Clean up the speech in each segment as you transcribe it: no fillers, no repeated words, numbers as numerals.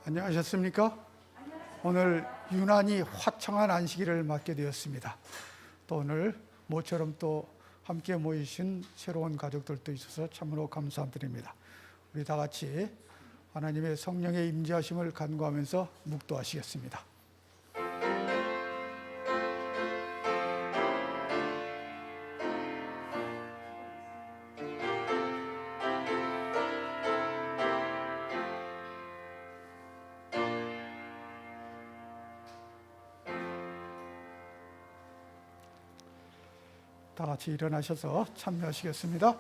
안녕하셨습니까? 오늘 유난히 화창한 안식일을 맞게 되었습니다. 또 오늘 모처럼 또 함께 모이신 새로운 가족들도 있어서 참으로 감사드립니다. 우리 다 같이 하나님의 성령의 임재하심을 간구하면서 묵도하시겠습니다. 다 같이 일어나셔서 참여하시겠습니다.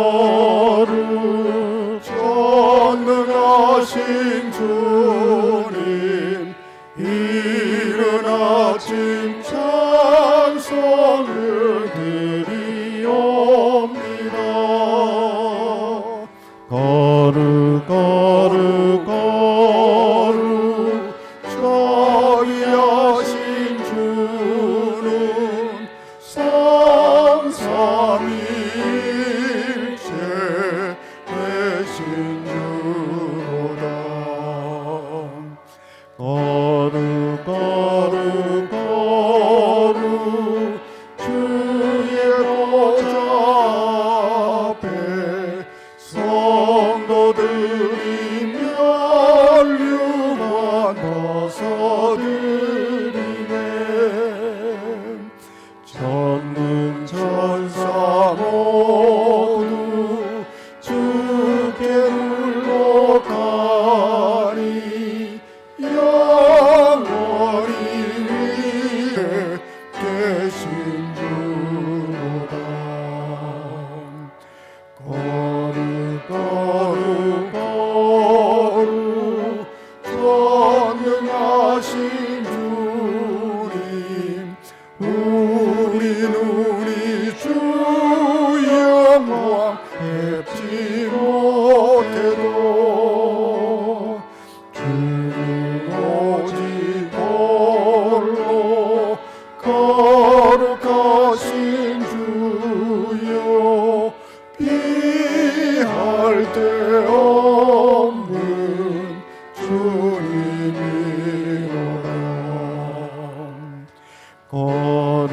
거룩 전능하신 주님, 이른 아침 찬송을 드리옵니다. 거룩 자비하신 주는 삼삼일체 되신 주로다. 거룩 주의 보좌 앞에 성도들이 면류관 벗어드리네. 전능 천사 모두 주께 물러가니 영원히 위에 계신 주로다. 거룩 전능하신 주님, 우리 눈이 주 영광 뵙지 못해도 주는 오직 홀로 거룩하신 주여, 비할 데 없는 주님이로다. 거룩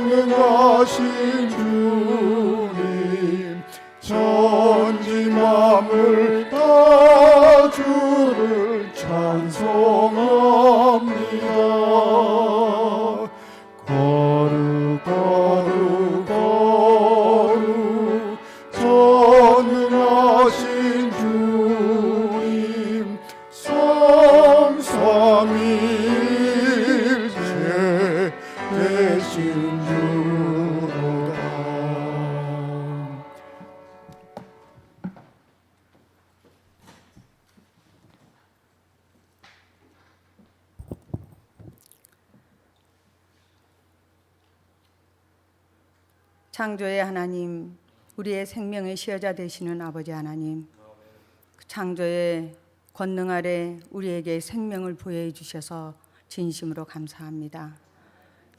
전능하신 주님, 천지 만물 다 주를 찬송합니다. 거룩 전능하신 주님, 삼삼일체 되신 주로다. 창조의 하나님, 우리의 생명의 시여자 되시는 아버지 하나님, 그 창조의 권능 아래 우리에게 생명을 부여해 주셔서 진심으로 감사합니다.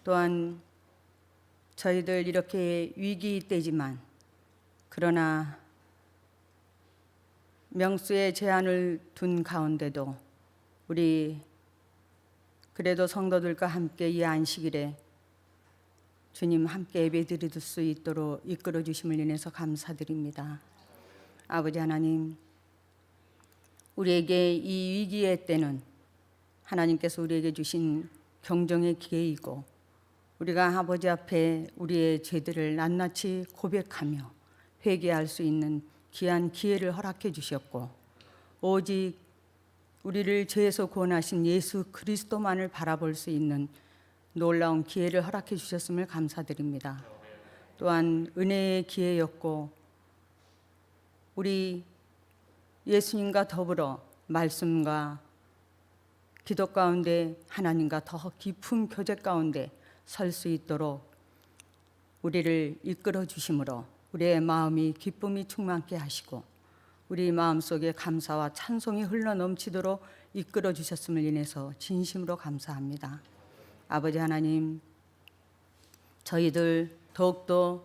또한 저희들 이렇게 위기 때지만, 그러나 명수의 제한을 둔 가운데도 우리 그래도 성도들과 함께 이 안식일에 주님 함께 예배드릴 수 있도록 이끌어 주심을 인해서 감사드립니다. 아버지 하나님, 우리에게 이 위기의 때는 하나님께서 우리에게 주신 경정의 기회이고, 우리가 아버지 앞에 우리의 죄들을 낱낱이 고백하며 회개할 수 있는 귀한 기회를 허락해 주셨고, 오직 우리를 죄에서 구원하신 예수 그리스도만을 바라볼 수 있는 놀라운 기회를 허락해 주셨음을 감사드립니다. 또한 은혜의 기회였고, 우리 예수님과 더불어 말씀과 기도 가운데 하나님과 더 깊은 교제 가운데 설 수 있도록 우리를 이끌어 주심으로 우리의 마음이 기쁨이 충만케 하시고 우리 마음속에 감사와 찬송이 흘러넘치도록 이끌어 주셨음을 인해서 진심으로 감사합니다. 아버지 하나님, 저희들 더욱더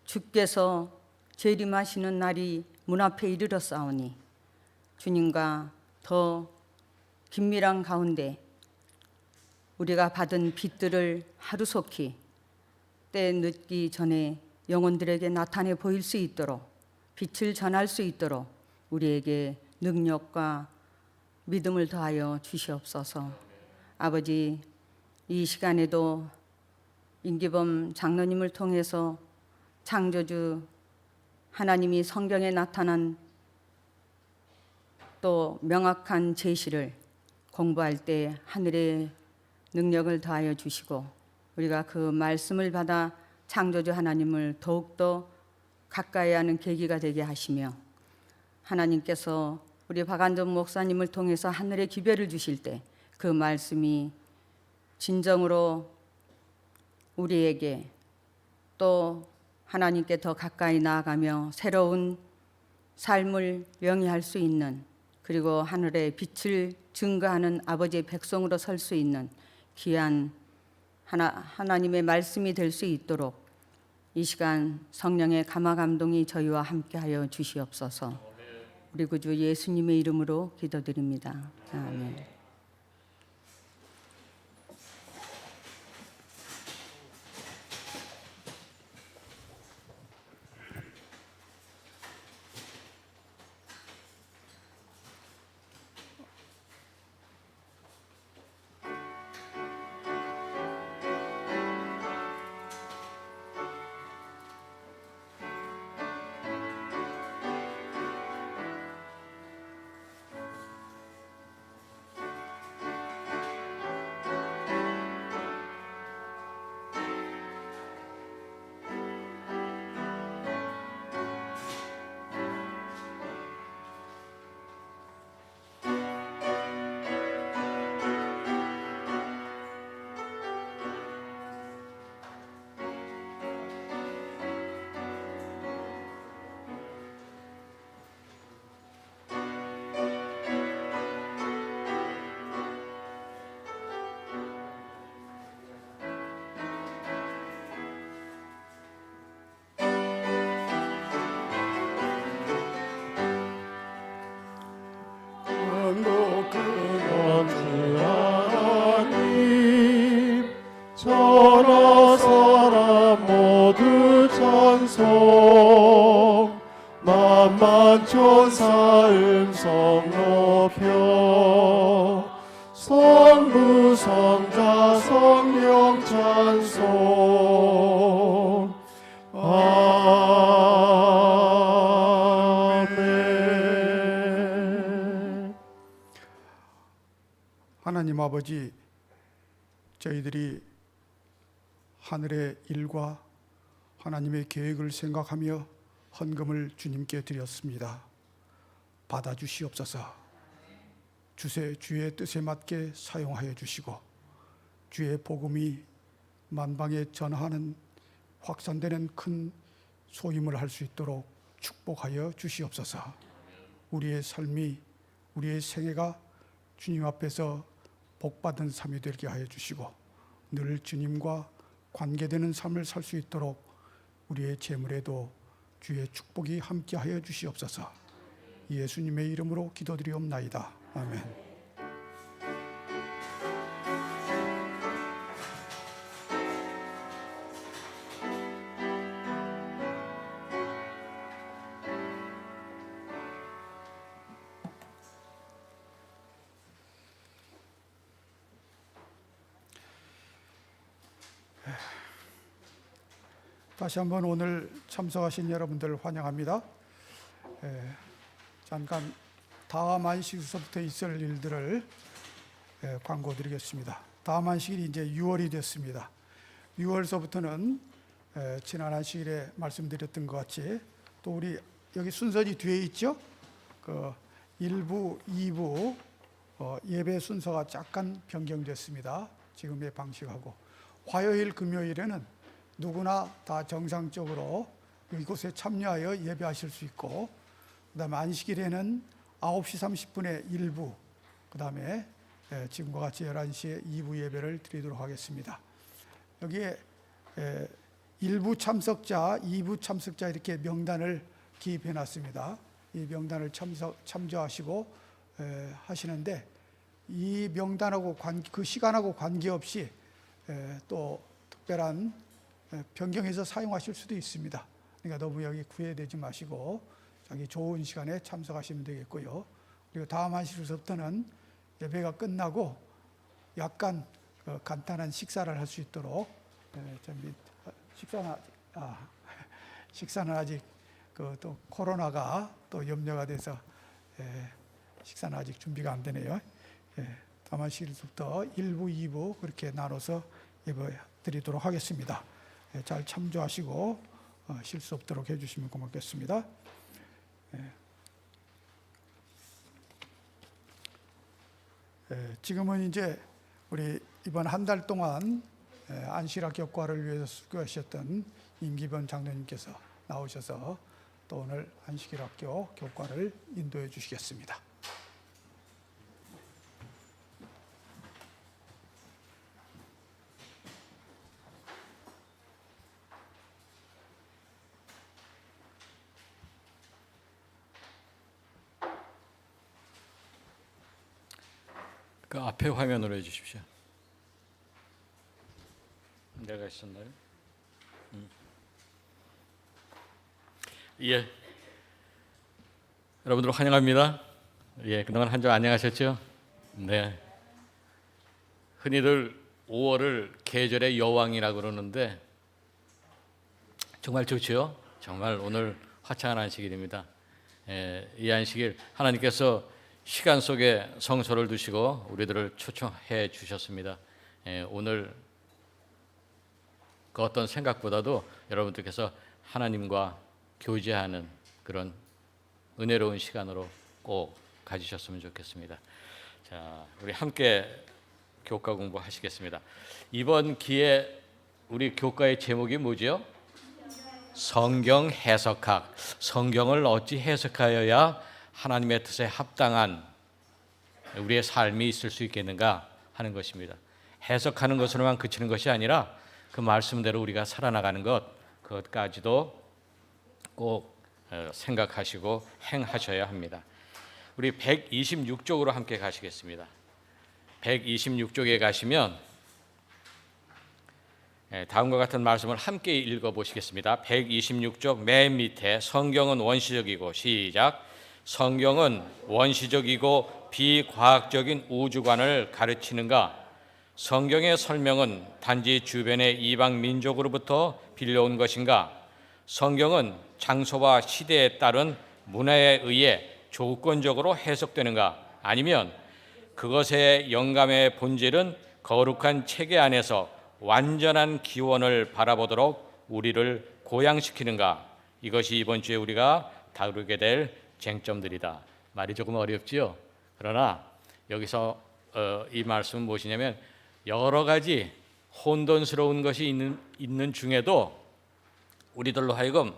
주께서 재림하시는 날이 문 앞에 이르렀사오니 주님과 더 긴밀한 가운데 우리가 받은 빚들을 하루속히 때 늦기 전에 영혼들에게 나타내 보일 수 있도록, 빛을 전할 수 있도록 우리에게 능력과 믿음을 더하여 주시옵소서. 아버지, 이 시간에도 임기범 장로님을 통해서 창조주 하나님이 성경에 나타난 또 명확한 제시를 공부할 때 하늘의 능력을 더하여 주시고 우리가 그 말씀을 받아 창조주 하나님을 더욱더 가까이 하는 계기가 되게 하시며, 하나님께서 우리 박안전 목사님을 통해서 하늘의 기별을 주실 때 그 말씀이 진정으로 우리에게 또 하나님께 더 가까이 나아가며 새로운 삶을 영위할 수 있는, 그리고 하늘의 빛을 증거하는 아버지의 백성으로 설 수 있는 귀한 하나님의 말씀이 될 수 있도록 이 시간 성령의 감화 감동이 저희와 함께하여 주시옵소서. 우리 구주 예수님의 이름으로 기도드립니다. 아멘. 하나님, 천하 사람 모두 찬송, 만만천사 음성 높여, 성부 성자 성령 찬송. 아멘. 하나님 아버지, 저희들이 하늘의 일과 하나님의 계획을 생각하며 헌금을 주님께 드렸습니다. 받아주시옵소서. 주의 뜻에 맞게 사용하여 주시고 주의 복음이 만방에 전하는 확산되는 큰 소임을 할 수 있도록 축복하여 주시옵소서. 우리의 삶이, 우리의 생애가 주님 앞에서 복받은 삶이 되게 하여 주시고 늘 주님과 관계되는 삶을 살 수 있도록 우리의 재물에도 주의 축복이 함께하여 주시옵소서. 예수님의 이름으로 기도드리옵나이다. 아멘. 다시 한번 오늘 참석하신 여러분들 환영합니다. 잠깐 다음 안식일서부터 있을 일들을 광고 드리겠습니다. 다음 안식일이 이제 6월이 됐습니다. 6월서부터는 지난 안식일에 말씀드렸던 것 같이 또 우리 여기 순서지 뒤에 있죠? 그 1부, 2부 예배 순서가 약간 변경됐습니다. 지금의 방식하고 화요일, 금요일에는 누구나 다 정상적으로 이곳에 참여하여 예배하실 수 있고, 그다음에 안식일에는 9시 30분에 1부, 그다음에 지금과 같이 11시에 2부 예배를 드리도록 하겠습니다. 여기에 1부 참석자, 2부 참석자 이렇게 명단을 기입해 놨습니다. 이 명단을 참조하시고 하시는데, 이 명단하고 그 시간하고 관계없이 또 특별한 변경해서 사용하실 수도 있습니다. 그러니까 너무 여기 구애되지 마시고 자기 좋은 시간에 참석하시면 되겠고요. 그리고 다음 안식일서부터는 예배가 끝나고 약간 간단한 식사를 할 수 있도록, 식사는 아직 또 코로나가 또 염려가 돼서 식사는 아직 준비가 안 되네요. 다음 안식일서부터 1부, 2부 그렇게 나눠서 예배 드리도록 하겠습니다. 잘 참조하시고 실수 없도록 해주시면 고맙겠습니다. 지금은 이제 우리 이번 한 달 동안 안식일학 교과를 위해서 수고하셨던 임기범 장로님께서 나오셔서 또 오늘 안식일학교 교과를 인도해 주시겠습니다. 그 앞에 화면으로 해주십시오. 내가 있었나요? 예. 여러분들 환영합니다. 예, 그동안 한 주 안녕하셨죠? 네. 흔히들 5월을 계절의 여왕이라고 그러는데 정말 좋죠. 정말 오늘 화창한 안식일입니다. 이 안식일 하나님께서 시간 속에 성소를 두시고 우리들을 초청해 주셨습니다. 오늘 그 어떤 생각보다도 여러분들께서 하나님과 교제하는 그런 은혜로운 시간으로 꼭 가지셨으면 좋겠습니다. 자, 우리 함께 교과 공부하시겠습니다. 이번 기회 우리 교과의 제목이 뭐죠? 성경 해석학. 성경을 어찌 해석하여야 하나님의 뜻에 합당한 우리의 삶이 있을 수 있겠는가 하는 것입니다. 해석하는 것으로만 그치는 것이 아니라 그 말씀대로 우리가 살아나가는 것, 그것까지도 꼭 생각하시고 행하셔야 합니다. 우리 126쪽으로 함께 가시겠습니다. 126쪽에 가시면 다음과 같은 말씀을 함께 읽어보시겠습니다. 126쪽 맨 밑에 성경은 원시적이고, 시작. 성경은 원시적이고 비과학적인 우주관을 가르치는가? 성경의 설명은 단지 주변의 이방 민족으로부터 빌려온 것인가? 성경은 장소와 시대에 따른 문화에 의해 조건적으로 해석되는가? 아니면 그것의 영감의 본질은 거룩한 체계 안에서 완전한 기원을 바라보도록 우리를 고양시키는가? 이것이 이번 주에 우리가 다루게 될 쟁점들이다. 말이 조금 어렵지요. 그러나 여기서 이 말씀은 무엇이냐면 여러 가지 혼돈스러운 것이 있는 중에도 우리들로 하여금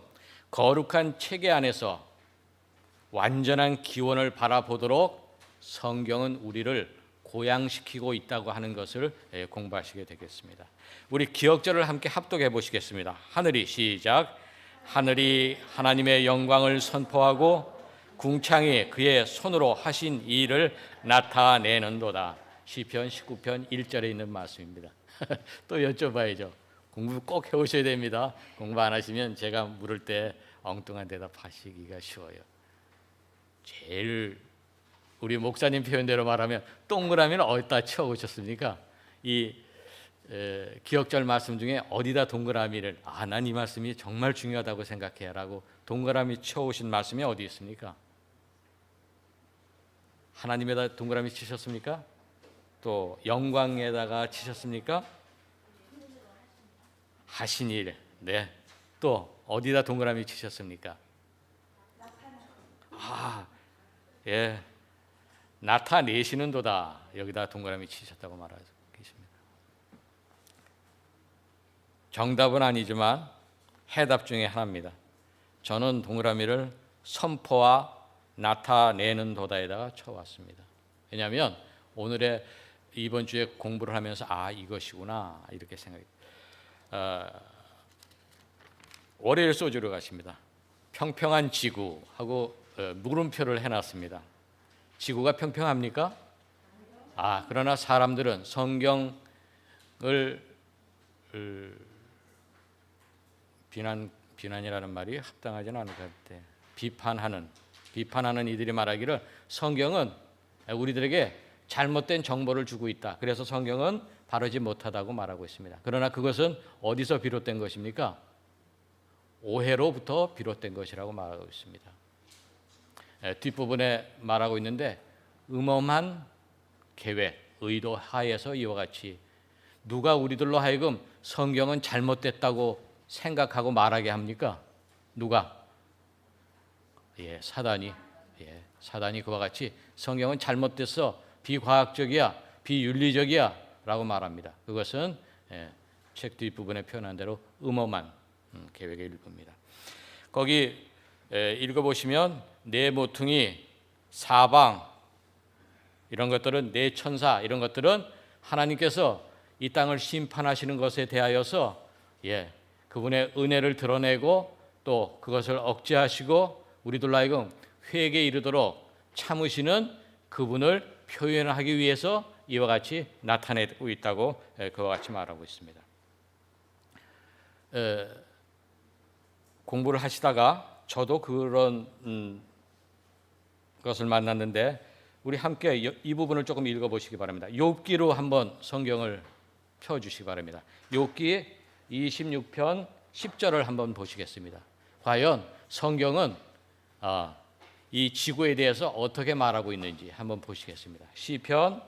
거룩한 체계 안에서 완전한 기원을 바라보도록 성경은 우리를 고양시키고 있다고 하는 것을 공부하시게 되겠습니다. 우리 기억절을 함께 합독해 보시겠습니다. 하늘이, 시작. 하늘이 하나님의 영광을 선포하고 궁창이 그의 손으로 하신 일을 나타내는도다. 시편 19편 1절에 있는 말씀입니다. 또 여쭤봐야죠. 공부 꼭 해오셔야 됩니다. 공부 안 하시면 제가 물을 때 엉뚱한 대답하시기가 쉬워요. 제일 우리 목사님 표현대로 말하면 동그라미는 어디다 채워오셨습니까? 이 기억절 말씀 중에 어디다 동그라미를 난 이 말씀이 정말 중요하다고 생각해라고 동그라미 채워오신 말씀이 어디 있습니까? 하나님에다 동그라미 치셨습니까? 또 영광에다가 치셨습니까? 하신 일. 네. 또 어디다 동그라미 치셨습니까? 예. 나타내시는도다. 여기다 동그라미 치셨다고 말하고 계십니다. 정답은 아니지만 해답 중에 하나입니다. 저는 동그라미를 선포와 나타내는 도다에다가 쳐왔습니다. 왜냐하면 오늘의 이번 주에 공부를 하면서 이것이구나 이렇게 생각이. 월요일 소주로 가십니다. 평평한 지구하고 물음표를 해놨습니다. 지구가 평평합니까? 그러나 사람들은 성경을 비난이라는 말이 합당하지는 않을 것 같아요. 비판하는 이들이 말하기를 성경은 우리들에게 잘못된 정보를 주고 있다. 그래서 성경은 바르지 못하다고 말하고 있습니다. 그러나 그것은 어디서 비롯된 것입니까? 오해로부터 비롯된 것이라고 말하고 있습니다. 뒷부분에 말하고 있는데 음험한 계획, 의도 하에서 이와 같이 누가 우리들로 하여금 성경은 잘못됐다고 생각하고 말하게 합니까? 누가? 사단이. 사단이 그와 같이 성경은 잘못됐어, 비과학적이야, 비윤리적이야 라고 말합니다. 그것은 책 뒷부분에 표현한 대로 음험한 계획의 일부입니다. 거기 읽어보시면 네 모퉁이, 사방 이런 것들은 네 천사 이런 것들은 하나님께서 이 땅을 심판하시는 것에 대하여서 그분의 은혜를 드러내고 또 그것을 억제하시고 우리들로 하여금 회개에 이르도록 참으시는 그분을 표현하기 위해서 이와 같이 나타내고 있다고 그와 같이 말하고 있습니다. 공부를 하시다가 저도 그런 것을 만났는데 우리 함께 이 부분을 조금 읽어보시기 바랍니다. 욥기로 한번 성경을 펴주시기 바랍니다. 욥기 26편 10절을 한번 보시겠습니다. 과연 성경은 이 지구에 대해서 어떻게 말하고 있는지 한번 보시겠습니다. 시편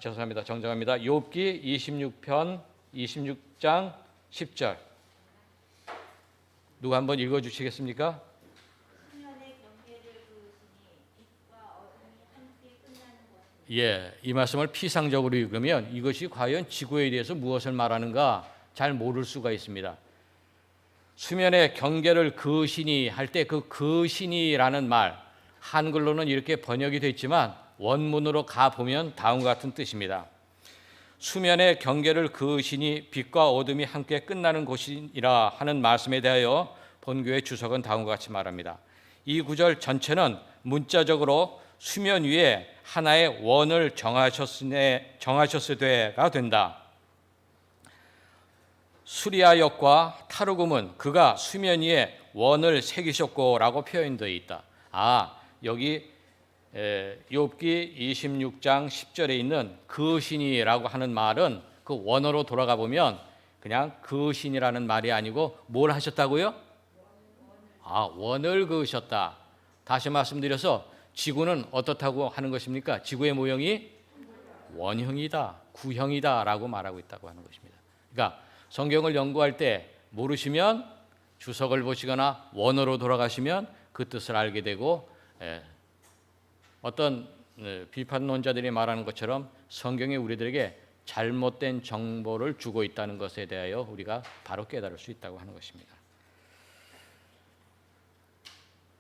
죄송합니다. 정정합니다. 욥기 26편 26장 10절 누가 한번 읽어주시겠습니까? 이 말씀을 피상적으로 읽으면 이것이 과연 지구에 대해서 무엇을 말하는가 잘 모를 수가 있습니다. 수면의 경계를 그으시니 할 때 그 그으시니라는 말 한글로는 이렇게 번역이 되어 있지만 원문으로 가보면 다음과 같은 뜻입니다. 수면의 경계를 그으시니 빛과 어둠이 함께 끝나는 곳이라 하는 말씀에 대하여 본교의 주석은 다음과 같이 말합니다. 이 구절 전체는 문자적으로 수면 위에 하나의 원을 정하셨을 때가 된다. 수리아역과 타르굼은 그가 수면 위에 원을 새기셨고라고 표현되어 있다. 여기 욥기 26장 10절에 있는 그으시니라고 하는 말은 그 원어로 돌아가 보면 그냥 그으시니라는 말이 아니고 뭘 하셨다고요? 원을 그으셨다. 다시 말씀드려서 지구는 어떻다고 하는 것입니까? 지구의 모형이 원형이다, 구형이다 라고 말하고 있다고 하는 것입니다. 그러니까 성경을 연구할 때 모르시면 주석을 보시거나 원어로 돌아가시면 그 뜻을 알게 되고 어떤 비판론자들이 말하는 것처럼 성경이 우리들에게 잘못된 정보를 주고 있다는 것에 대하여 우리가 바로 깨달을 수 있다고 하는 것입니다.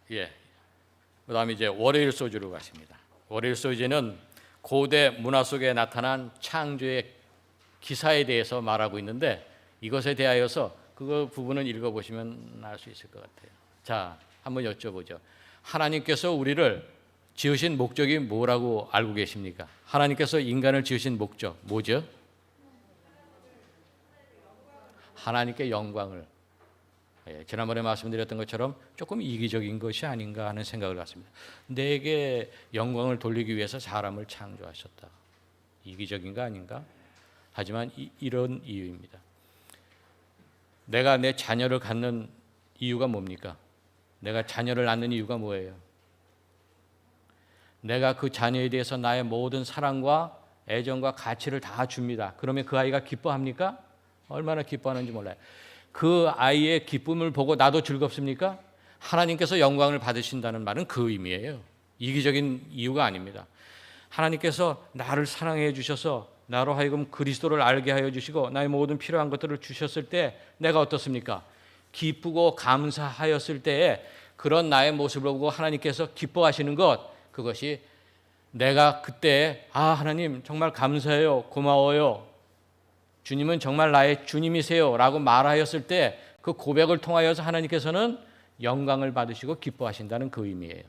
그 다음에 이제 월요일 소주로 가십니다. 월요일 소주는 고대 문화 속에 나타난 창조의 기사에 대해서 말하고 있는데 이것에 대하여서 그 부분을 읽어보시면 알 수 있을 것 같아요. 자, 한번 여쭤보죠. 하나님께서 우리를 지으신 목적이 뭐라고 알고 계십니까? 하나님께서 인간을 지으신 목적 뭐죠? 하나님께 영광을. 지난번에 말씀드렸던 것처럼 조금 이기적인 것이 아닌가 하는 생각을 갖습니다. 내게 영광을 돌리기 위해서 사람을 창조하셨다. 이기적인 거 아닌가? 하지만 이런 이유입니다. 내가 내 자녀를 갖는 이유가 뭡니까? 내가 자녀를 낳는 이유가 뭐예요? 내가 그 자녀에 대해서 나의 모든 사랑과 애정과 가치를 다 줍니다. 그러면 그 아이가 기뻐합니까? 얼마나 기뻐하는지 몰라요. 그 아이의 기쁨을 보고 나도 즐겁습니까? 하나님께서 영광을 받으신다는 말은 그 의미예요. 이기적인 이유가 아닙니다. 하나님께서 나를 사랑해 주셔서 나로 하여금 그리스도를 알게 하여 주시고 나의 모든 필요한 것들을 주셨을 때 내가 어떻습니까? 기쁘고 감사하였을 때에 그런 나의 모습을 보고 하나님께서 기뻐하시는 것, 그것이 내가 그때 하나님 정말 감사해요, 고마워요, 주님은 정말 나의 주님이세요 라고 말하였을 때 그 고백을 통하여서 하나님께서는 영광을 받으시고 기뻐하신다는 그 의미예요.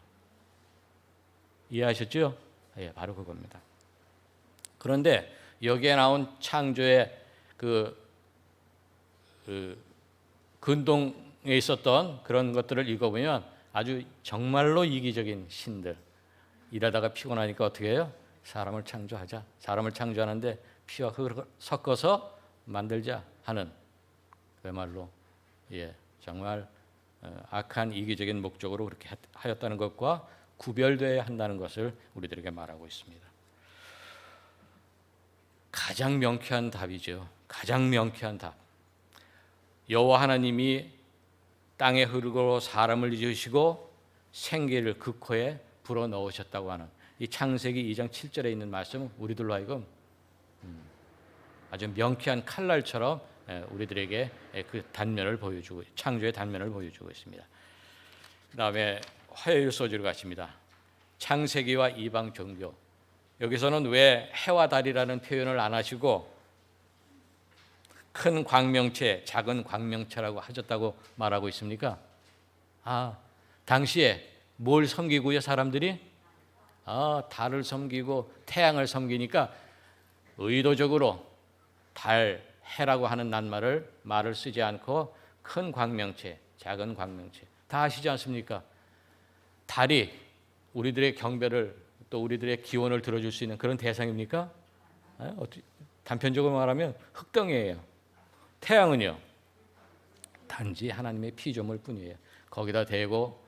이해하셨죠? 예, 바로 그겁니다. 그런데 여기에 나온 창조의 근동에 있었던 그런 것들을 읽어보면 아주 정말로 이기적인 신들, 일하다가 피곤하니까 어떻게 해요? 사람을 창조하자. 사람을 창조하는데 피와 흙을 섞어서 만들자 하는, 그야말로 정말 악한 이기적인 목적으로 그렇게 하였다는 것과 구별되어야 한다는 것을 우리들에게 말하고 있습니다. 가장 명쾌한 답이죠. 가장 명쾌한 답. 여호와 하나님이 땅에 흐르고 사람을 지으시고 생기를 그 코에 불어넣으셨다고 하는 이 창세기 2장 7절에 있는 말씀은 우리들로 하여금 아주 명쾌한 칼날처럼 우리들에게 그 단면을 보여주고, 창조의 단면을 보여주고 있습니다. 그 다음에 화요일 소주를 가십니다. 창세기와 이방 종교. 여기서는 왜 해와 달이라는 표현을 안 하시고 큰 광명체, 작은 광명체라고 하셨다고 말하고 있습니까? 당시에 뭘 섬기고요, 사람들이? 달을 섬기고 태양을 섬기니까 의도적으로 달, 해라고 하는 말을 쓰지 않고 큰 광명체, 작은 광명체. 다 아시지 않습니까? 달이 우리들의 경배를, 또 우리들의 기원을 들어줄 수 있는 그런 대상입니까? 단편적으로 말하면 흙덩이에요. 태양은요, 단지 하나님의 피조물 뿐이에요. 거기다 대고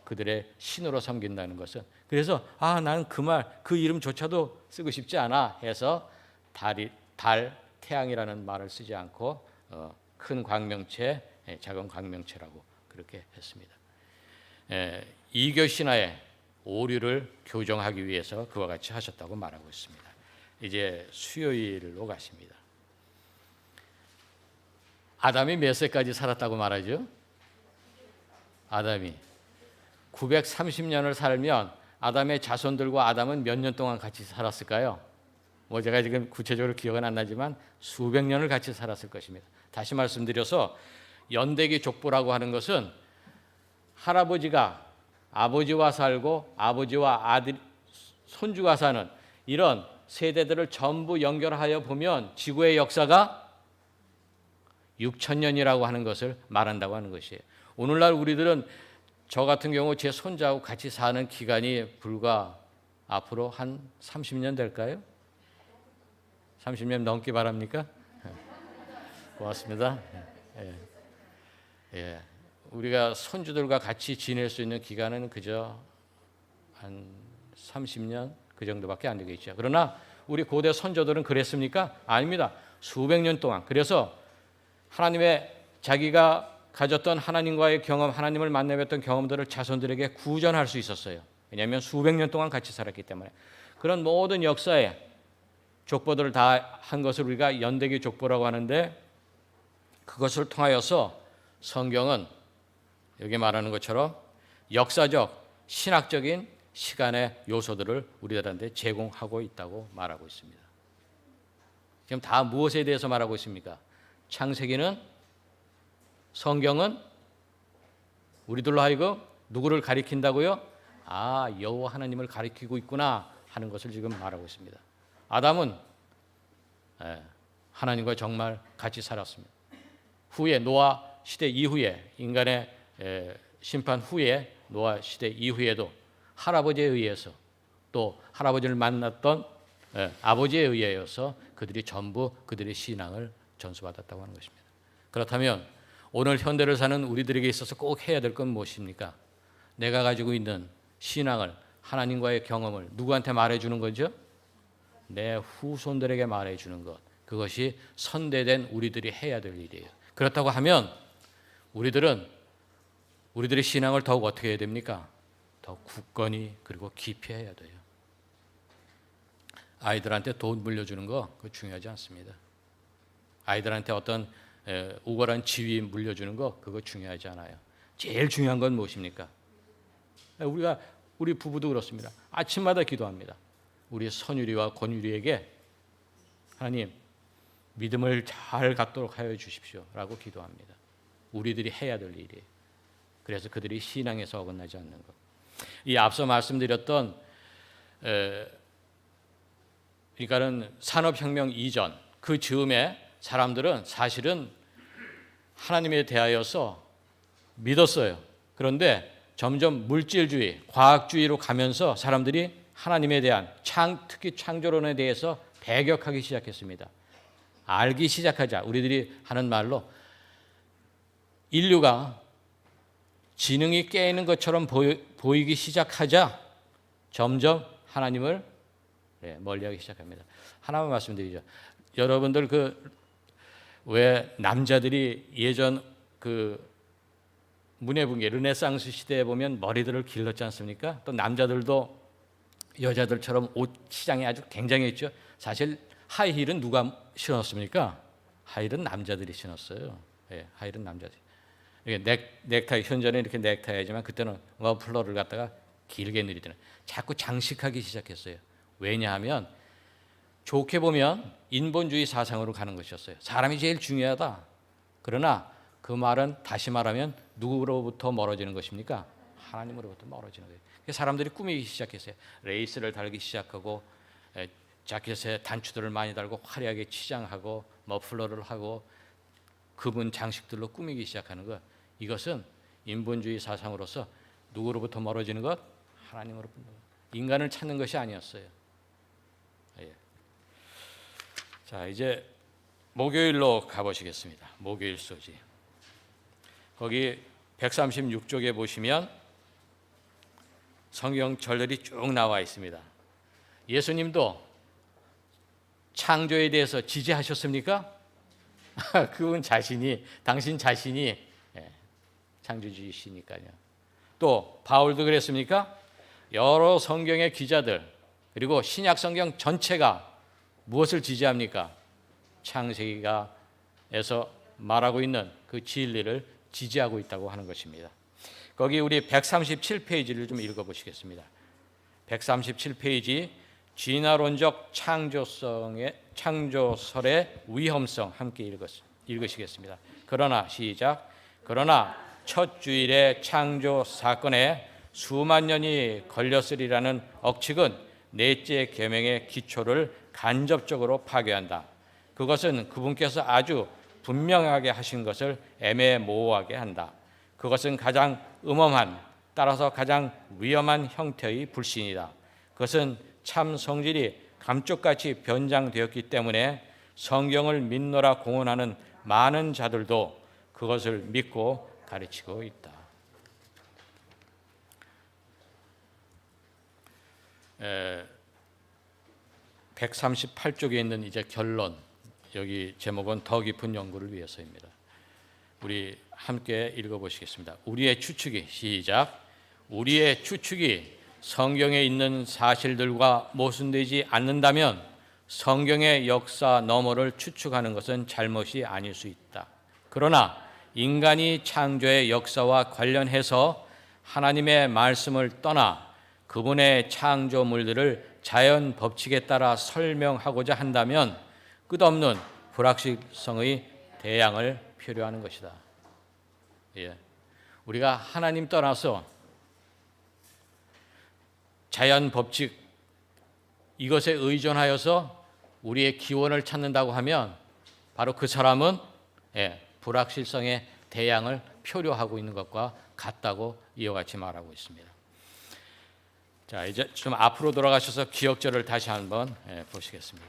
그들의 신으로 섬긴다는 것은, 그래서 나는 그 이름조차도 쓰고 싶지 않아 해서 달, 태양이라는 말을 쓰지 않고 큰 광명체, 작은 광명체라고 그렇게 했습니다. 이교 신화의 오류를 교정하기 위해서 그와 같이 하셨다고 말하고 있습니다. 이제 수요일로 가십니다. 아담이 몇 세까지 살았다고 말하죠? 아담이 930년을 살면 아담의 자손들과 아담은 몇 년 동안 같이 살았을까요? 제가 지금 구체적으로 기억은 안 나지만 수백 년을 같이 살았을 것입니다. 다시 말씀드려서 연대기 족보라고 하는 것은 할아버지가 아버지와 살고 아버지와 아들, 손주가 사는 이런 세대들을 전부 연결하여 보면 지구의 역사가 6,000년이라고 하는 것을 말한다고 하는 것이에요. 오늘날 우리들은 저 같은 경우 제 손자하고 같이 사는 기간이 불과 앞으로 한 30년 될까요? 30년 넘기 바랍니까? 고맙습니다. 우리가 손주들과 같이 지낼 수 있는 기간은 그저 한 30년 그 정도밖에 안 되겠죠. 그러나 우리 고대 선조들은 그랬습니까? 아닙니다. 수백 년 동안. 그래서 하나님의 자기가 가졌던 하나님과의 경험, 하나님을 만나뵀던 경험들을 자손들에게 구전할 수 있었어요. 왜냐하면 수백 년 동안 같이 살았기 때문에. 그런 모든 역사에 족보들을 다 한 것을 우리가 연대기 족보라고 하는데, 그것을 통하여서 성경은 여기 말하는 것처럼 역사적, 신학적인 시간의 요소들을 우리들한테 제공하고 있다고 말하고 있습니다. 지금 다 무엇에 대해서 말하고 있습니까? 창세기는, 성경은 우리들로 하여금 누구를 가리킨다고요? 여호와 하나님을 가리키고 있구나 하는 것을 지금 말하고 있습니다. 아담은 하나님과 정말 같이 살았습니다. 후에 노아 시대 이후에, 인간의 심판 후에 노아 시대 이후에도 할아버지에 의해서, 또 할아버지를 만났던 아버지에 의해서 그들이 전부 그들의 신앙을 전수받았다고 하는 것입니다. 그렇다면 오늘 현대를 사는 우리들에게 있어서 꼭 해야 될 건 무엇입니까? 내가 가지고 있는 신앙을, 하나님과의 경험을 누구한테 말해주는 거죠? 내 후손들에게 말해주는 것. 그것이 선대된 우리들이 해야 될 일이에요. 그렇다고 하면 우리들의 신앙을 더욱 어떻게 해야 됩니까? 더 굳건히, 그리고 깊이 해야 돼요. 아이들한테 돈 물려주는 거 그거 중요하지 않습니다. 아이들한테 어떤 우월한 지위 물려주는 거 그거 중요하지 않아요. 제일 중요한 건 무엇입니까? 우리 부부도 그렇습니다. 아침마다 기도합니다. 우리 선율이와 권율이에게 하나님 믿음을 잘 갖도록 하여 주십시오라고 기도합니다. 우리들이 해야 될 일이에요. 그래서 그들이 신앙에서 어긋나지 않는 것. 이 앞서 말씀드렸던 그러니까는 산업혁명 이전 그 즈음에 사람들은 사실은 하나님에 대하여서 믿었어요. 그런데 점점 물질주의, 과학주의로 가면서 사람들이 하나님에 대한 특히 창조론에 대해서 배격하기 시작했습니다. 알기 시작하자. 우리들이 하는 말로 인류가 지능이 깨있는 것처럼 보이기 시작하자 점점 하나님을 멀리하기 시작합니다. 하나만 말씀드리죠. 여러분들 왜 남자들이 예전 문예붕괴 르네상스 시대에 보면 머리들을 길렀지 않습니까? 또 남자들도 여자들처럼 옷 시장이 아주 굉장했죠. 사실 하이힐은 누가 신었습니까? 하이힐은 남자들이 신었어요. 하이힐은 남자들이. 넥타이 현재는 이렇게 넥타이지만 그때는 머플러를 갖다가 길게 늘리더니 자꾸 장식하기 시작했어요. 왜냐하면 좋게 보면 인본주의 사상으로 가는 것이었어요. 사람이 제일 중요하다. 그러나 그 말은 다시 말하면 누구로부터 멀어지는 것입니까? 하나님으로부터 멀어지는 거예요. 그래서 사람들이 꾸미기 시작했어요. 레이스를 달기 시작하고 자켓에 단추들을 많이 달고 화려하게 치장하고 머플러를 하고 그분 장식들로 꾸미기 시작하는 것. 이것은 인본주의 사상으로서 누구로부터 멀어지는 것? 하나님으로부터. 인간을 찾는 것이 아니었어요. 자, 이제 목요일로 가보시겠습니다. 목요일 소지. 거기 136쪽에 보시면 성경 절들이 쭉 나와 있습니다. 예수님도 창조에 대해서 지지하셨습니까? 그분 자신이, 당신 자신이 창조주이시니까요. 또 바울도 그랬습니까? 여러 성경의 기자들 그리고 신약 성경 전체가 무엇을 지지합니까? 창세기가에서 말하고 있는 그 진리를 지지하고 있다고 하는 것입니다. 거기 우리 137페이지를 좀 읽어보시겠습니다. 137페이지 진화론적 창조설의 위험성 함께 읽으시겠습니다. 그러나 시작. 그러나 첫 주일의 창조 사건에 수만 년이 걸렸으리라는 억측은 넷째 계명의 기초를 간접적으로 파괴한다. 그것은 그분께서 아주 분명하게 하신 것을 애매모호하게 한다. 그것은 가장 음험한, 따라서 가장 위험한 형태의 불신이다. 그것은 참 성질이 감쪽같이 변장되었기 때문에 성경을 믿노라 공언하는 많은 자들도 그것을 믿고 가르치고 있다. 138쪽에 있는 이제 결론, 여기 제목은 더 깊은 연구를 위해서입니다. 우리 함께 읽어보시겠습니다. 우리의 추측이 시작. 우리의 추측이 성경에 있는 사실들과 모순되지 않는다면 성경의 역사 너머를 추측하는 것은 잘못이 아닐 수 있다. 그러나 인간이 창조의 역사와 관련해서 하나님의 말씀을 떠나 그분의 창조물들을 자연 법칙에 따라 설명하고자 한다면 끝없는 불확실성의 대양을 필요하는 것이다. 우리가 하나님 떠나서 자연 법칙 이것에 의존하여서 우리의 기원을 찾는다고 하면 바로 그 사람은 불확실성의 대양을 표류하고 있는 것과 같다고 이와 같이 말하고 있습니다. 자, 이제 좀 앞으로 돌아가셔서 기억절을 다시 한번 보시겠습니다.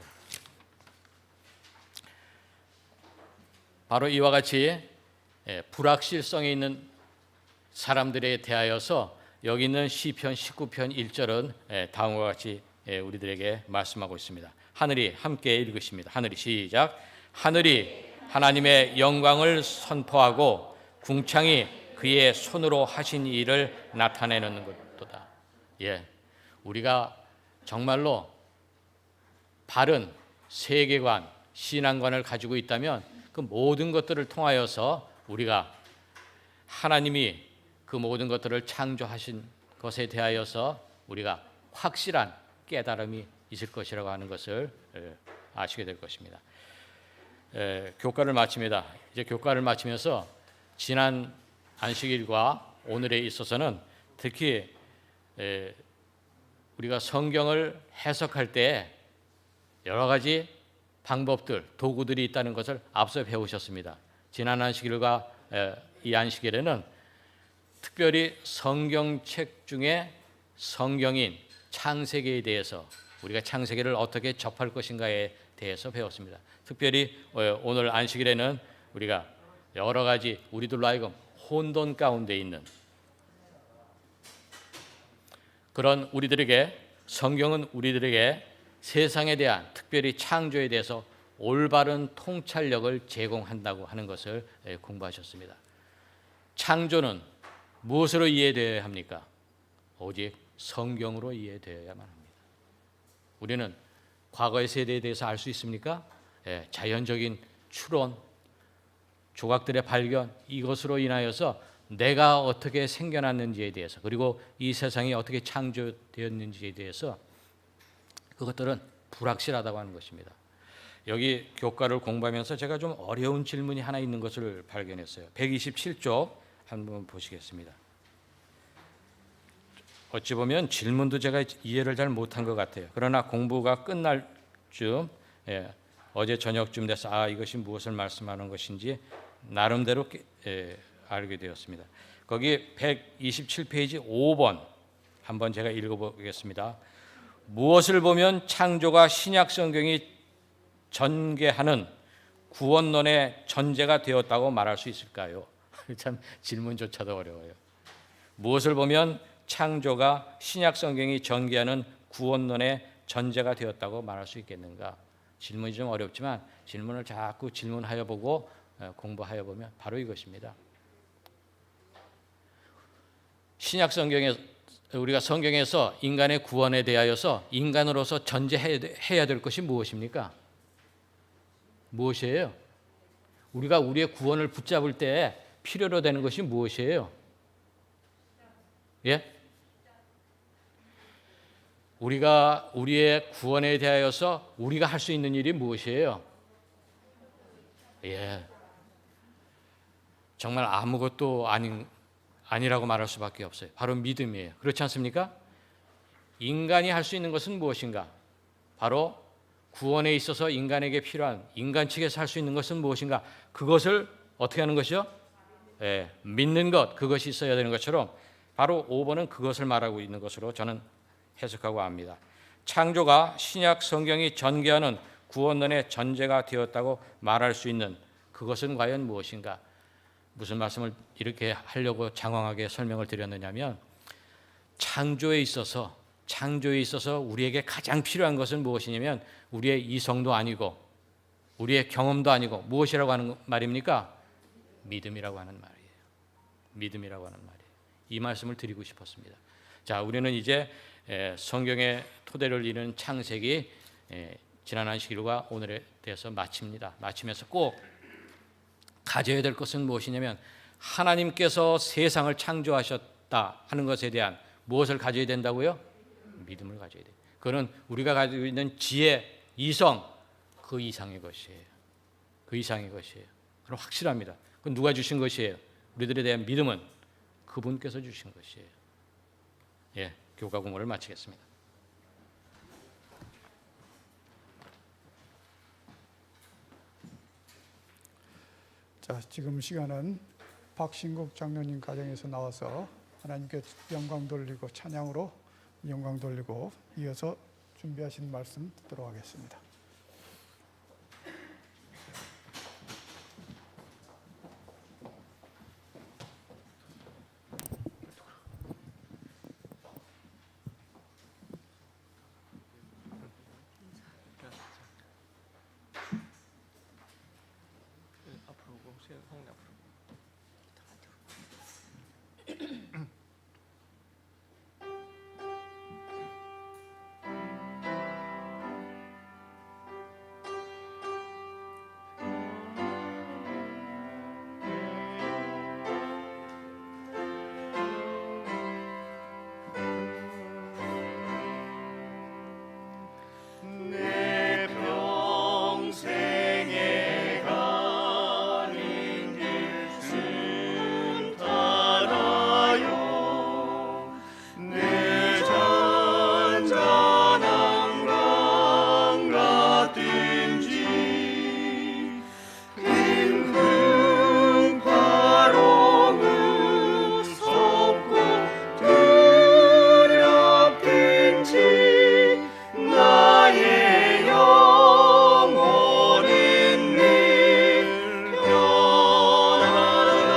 바로 이와 같이 불확실성에 있는 사람들에 대하여서 여기 있는 시편 19편 1절은 다음과 같이 우리들에게 말씀하고 있습니다. 하늘이 함께 읽으십니다. 하늘이 시작. 하늘이 하나님의 영광을 선포하고 궁창이 그의 손으로 하신 일을 나타내는 것도다. 우리가 정말로 바른 세계관, 신앙관을 가지고 있다면 그 모든 것들을 통하여서 우리가 하나님이 그 모든 것들을 창조하신 것에 대하여서 우리가 확실한 깨달음이 있을 것이라고 하는 것을 아시게 될 것입니다. 교과를 마칩니다. 이제 교과를 마치면서 지난 안식일과 오늘에 있어서는 특히 우리가 성경을 해석할 때 여러 가지 방법들, 도구들이 있다는 것을 앞서 배우셨습니다. 지난 안식일과 이 안식일에는 특별히 성경책 중에 성경인 창세기에 대해서 우리가 창세기를 어떻게 접할 것인가에 대해서 배웠습니다. 특별히 오늘 안식일에는 우리가 여러 가지 우리들로 하여금 혼돈 가운데 있는 그런 우리들에게 성경은 우리들에게 세상에 대한 특별히 창조에 대해서 올바른 통찰력을 제공한다고 하는 것을 공부하셨습니다. 창조는 무엇으로 이해되어야 합니까? 오직 성경으로 이해되어야만 합니다. 우리는 과거의 세대에 대해서 알 수 있습니까? 자연적인 추론, 조각들의 발견, 이것으로 인하여서 내가 어떻게 생겨났는지에 대해서 그리고 이 세상이 어떻게 창조되었는지에 대해서 그것들은 불확실하다고 하는 것입니다. 여기 교과를 공부하면서 제가 좀 어려운 질문이 하나 있는 것을 발견했어요. 127쪽 한번 보시겠습니다. 어찌 보면 질문도 제가 이해를 잘 못한 것 같아요. 그러나 공부가 끝날 쯤 어제 저녁쯤 돼서 이것이 무엇을 말씀하는 것인지 나름대로 알게 되었습니다. 거기 127페이지 5번 한번 제가 읽어보겠습니다. 무엇을 보면 창조가 신약 성경이 전개하는 구원론의 전제가 되었다고 말할 수 있을까요? 참 질문조차도 어려워요. 무엇을 보면 창조가 신약 성경이 전개하는 구원론의 전제가 되었다고 말할 수 있겠는가? 질문이 좀 어렵지만 질문을 자꾸 질문하여 보고 공부하여 보면 바로 이것입니다. 신약 성경에 우리가 성경에서 인간의 구원에 대하여서 인간으로서 전제해야 될 것이 무엇입니까? 무엇이에요? 우리가 우리의 구원을 붙잡을 때 필요로 되는 것이 무엇이에요? 예? 우리가 우리의 구원에 대하여서 우리가 할 수 있는 일이 무엇이에요? 예. 정말 아무것도 아니라고 말할 수밖에 없어요. 바로 믿음이에요. 그렇지 않습니까? 인간이 할 수 있는 것은 무엇인가? 바로 구원에 있어서 인간에게 필요한 인간 측에서 할 수 있는 것은 무엇인가? 그것을 어떻게 하는 것이요? 믿는 것, 그것이 있어야 되는 것처럼 바로 5번은 그것을 말하고 있는 것으로 저는 해석하고 합니다. 창조가 신약 성경이 전개하는 구원론의 전제가 되었다고 말할 수 있는 그것은 과연 무엇인가? 무슨 말씀을 이렇게 하려고 장황하게 설명을 드렸느냐면 창조에 있어서 우리에게 가장 필요한 것은 무엇이냐면 우리의 이성도 아니고 우리의 경험도 아니고 무엇이라고 하는 말입니까? 믿음이라고 하는 말이에요. 믿음이라고 하는 말이에요. 이 말씀을 드리고 싶었습니다. 자, 우리는 이제 성경의 토대를 이루는 창세기 지난 안식일과 오늘에 대해서 마칩니다. 마치면서 꼭 가져야 될 것은 무엇이냐면 하나님께서 세상을 창조하셨다 하는 것에 대한 무엇을 가져야 된다고요? 믿음을 가져야 돼요. 그거는 우리가 가지고 있는 지혜, 이성 그 이상의 것이에요. 그 이상의 것이에요. 그럼 확실합니다. 그건 누가 주신 것이에요? 우리들에 대한 믿음은 그분께서 주신 것이에요. 예, 교과 공부를 마치겠습니다. 자, 지금 시간은 박신국 장로님 가정에서 나와서 하나님께 영광 돌리고 찬양으로 영광 돌리고 이어서 준비하신 말씀 듣도록 하겠습니다. 내 평생에 가는 길 순탄하여 내 잔잔한 강 같은지 큰 바람은 섭고 두렵든지 나의 영혼은 늘 편하다.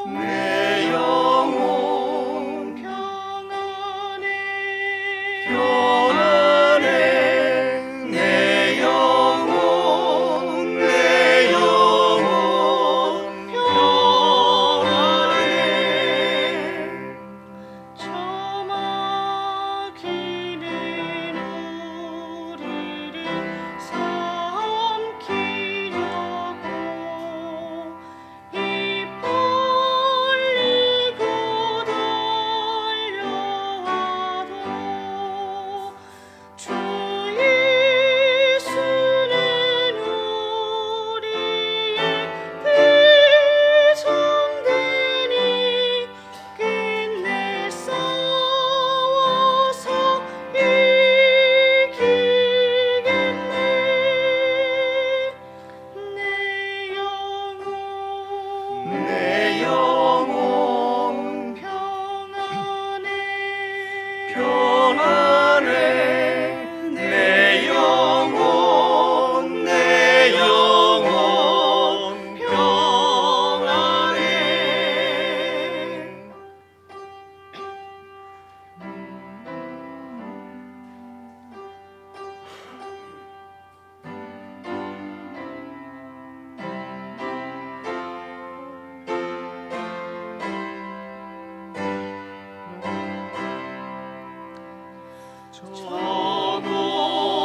내 영혼 평안해 평안해 내 영혼 평안해 저 마귀는 우리를 삼키려고 입 벌리고 달려와도 주 예수는 우리의 대성되니 끝내 싸워서 이기겠네. 내 영혼 평안해 평안해 내 영혼 평안해. 저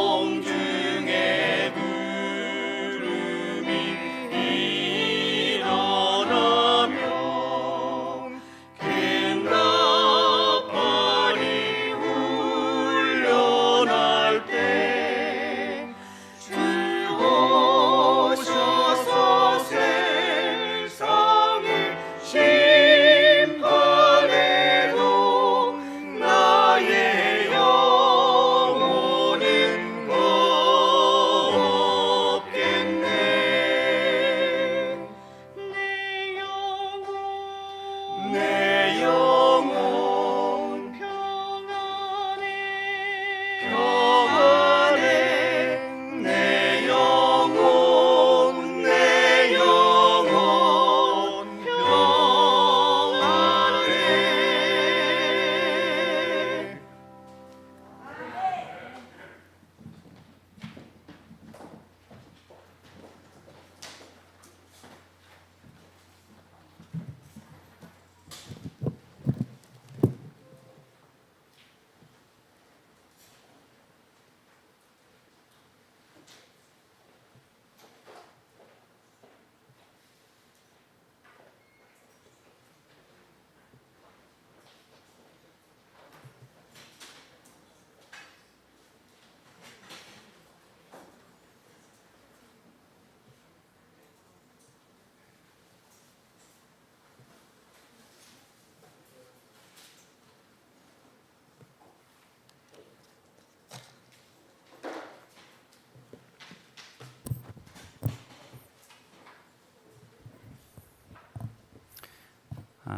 공중에 구름이 일어나면 큰 나팔이 울려날 때 주 오셔서 세상을 심판해도 나의 영혼은 없겠네. 내 영혼 평안해 평안해 내 영혼 평안해.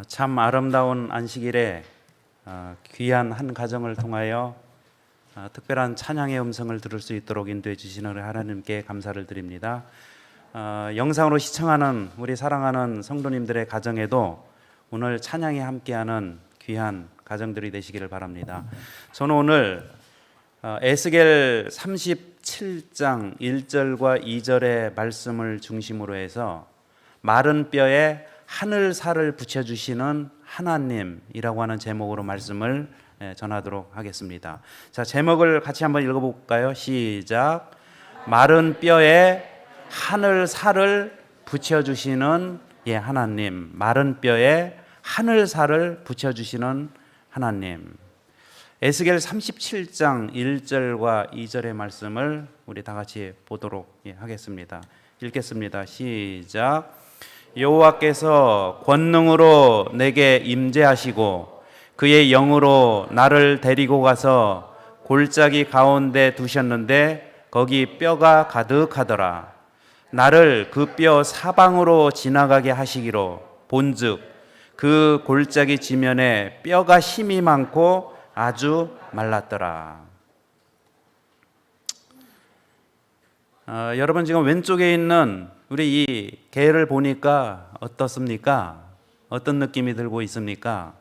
참 아름다운 안식일에 귀한 한 가정을 통하여 특별한 찬양의 음성을 들을 수 있도록 인도해 주시는 하나님께 감사를 드립니다. 영상으로 시청하는 우리 사랑하는 성도님들의 가정에도 오늘 찬양에 함께하는 귀한 가정들이 되시기를 바랍니다. 저는 오늘 에스겔 37장 1절과 2절의 말씀을 중심으로 해서 마른 뼈에 하늘살을 붙여주시는 하나님이라고 하는 제목으로 말씀을 전하도록 하겠습니다. 자, 제목을 같이 한번 읽어볼까요? 시작. 마른 뼈에 하늘살을 붙여주시는 하나님, 마른 뼈에 하늘살을 붙여주시는 하나님. 에스겔 37장 1절과 2절의 말씀을 우리 다 같이 보도록 하겠습니다. 읽겠습니다. 시작. 여호와께서 권능으로 내게 임재하시고 그의 영으로 나를 데리고 가서 골짜기 가운데 두셨는데 거기 뼈가 가득하더라. 나를 그 뼈 사방으로 지나가게 하시기로 본즉 그 골짜기 지면에 뼈가 힘이 많고 아주 말랐더라. 여러분 지금 왼쪽에 있는 우리 이 개를 보니까 어떻습니까? 어떤 느낌이 들고 있습니까?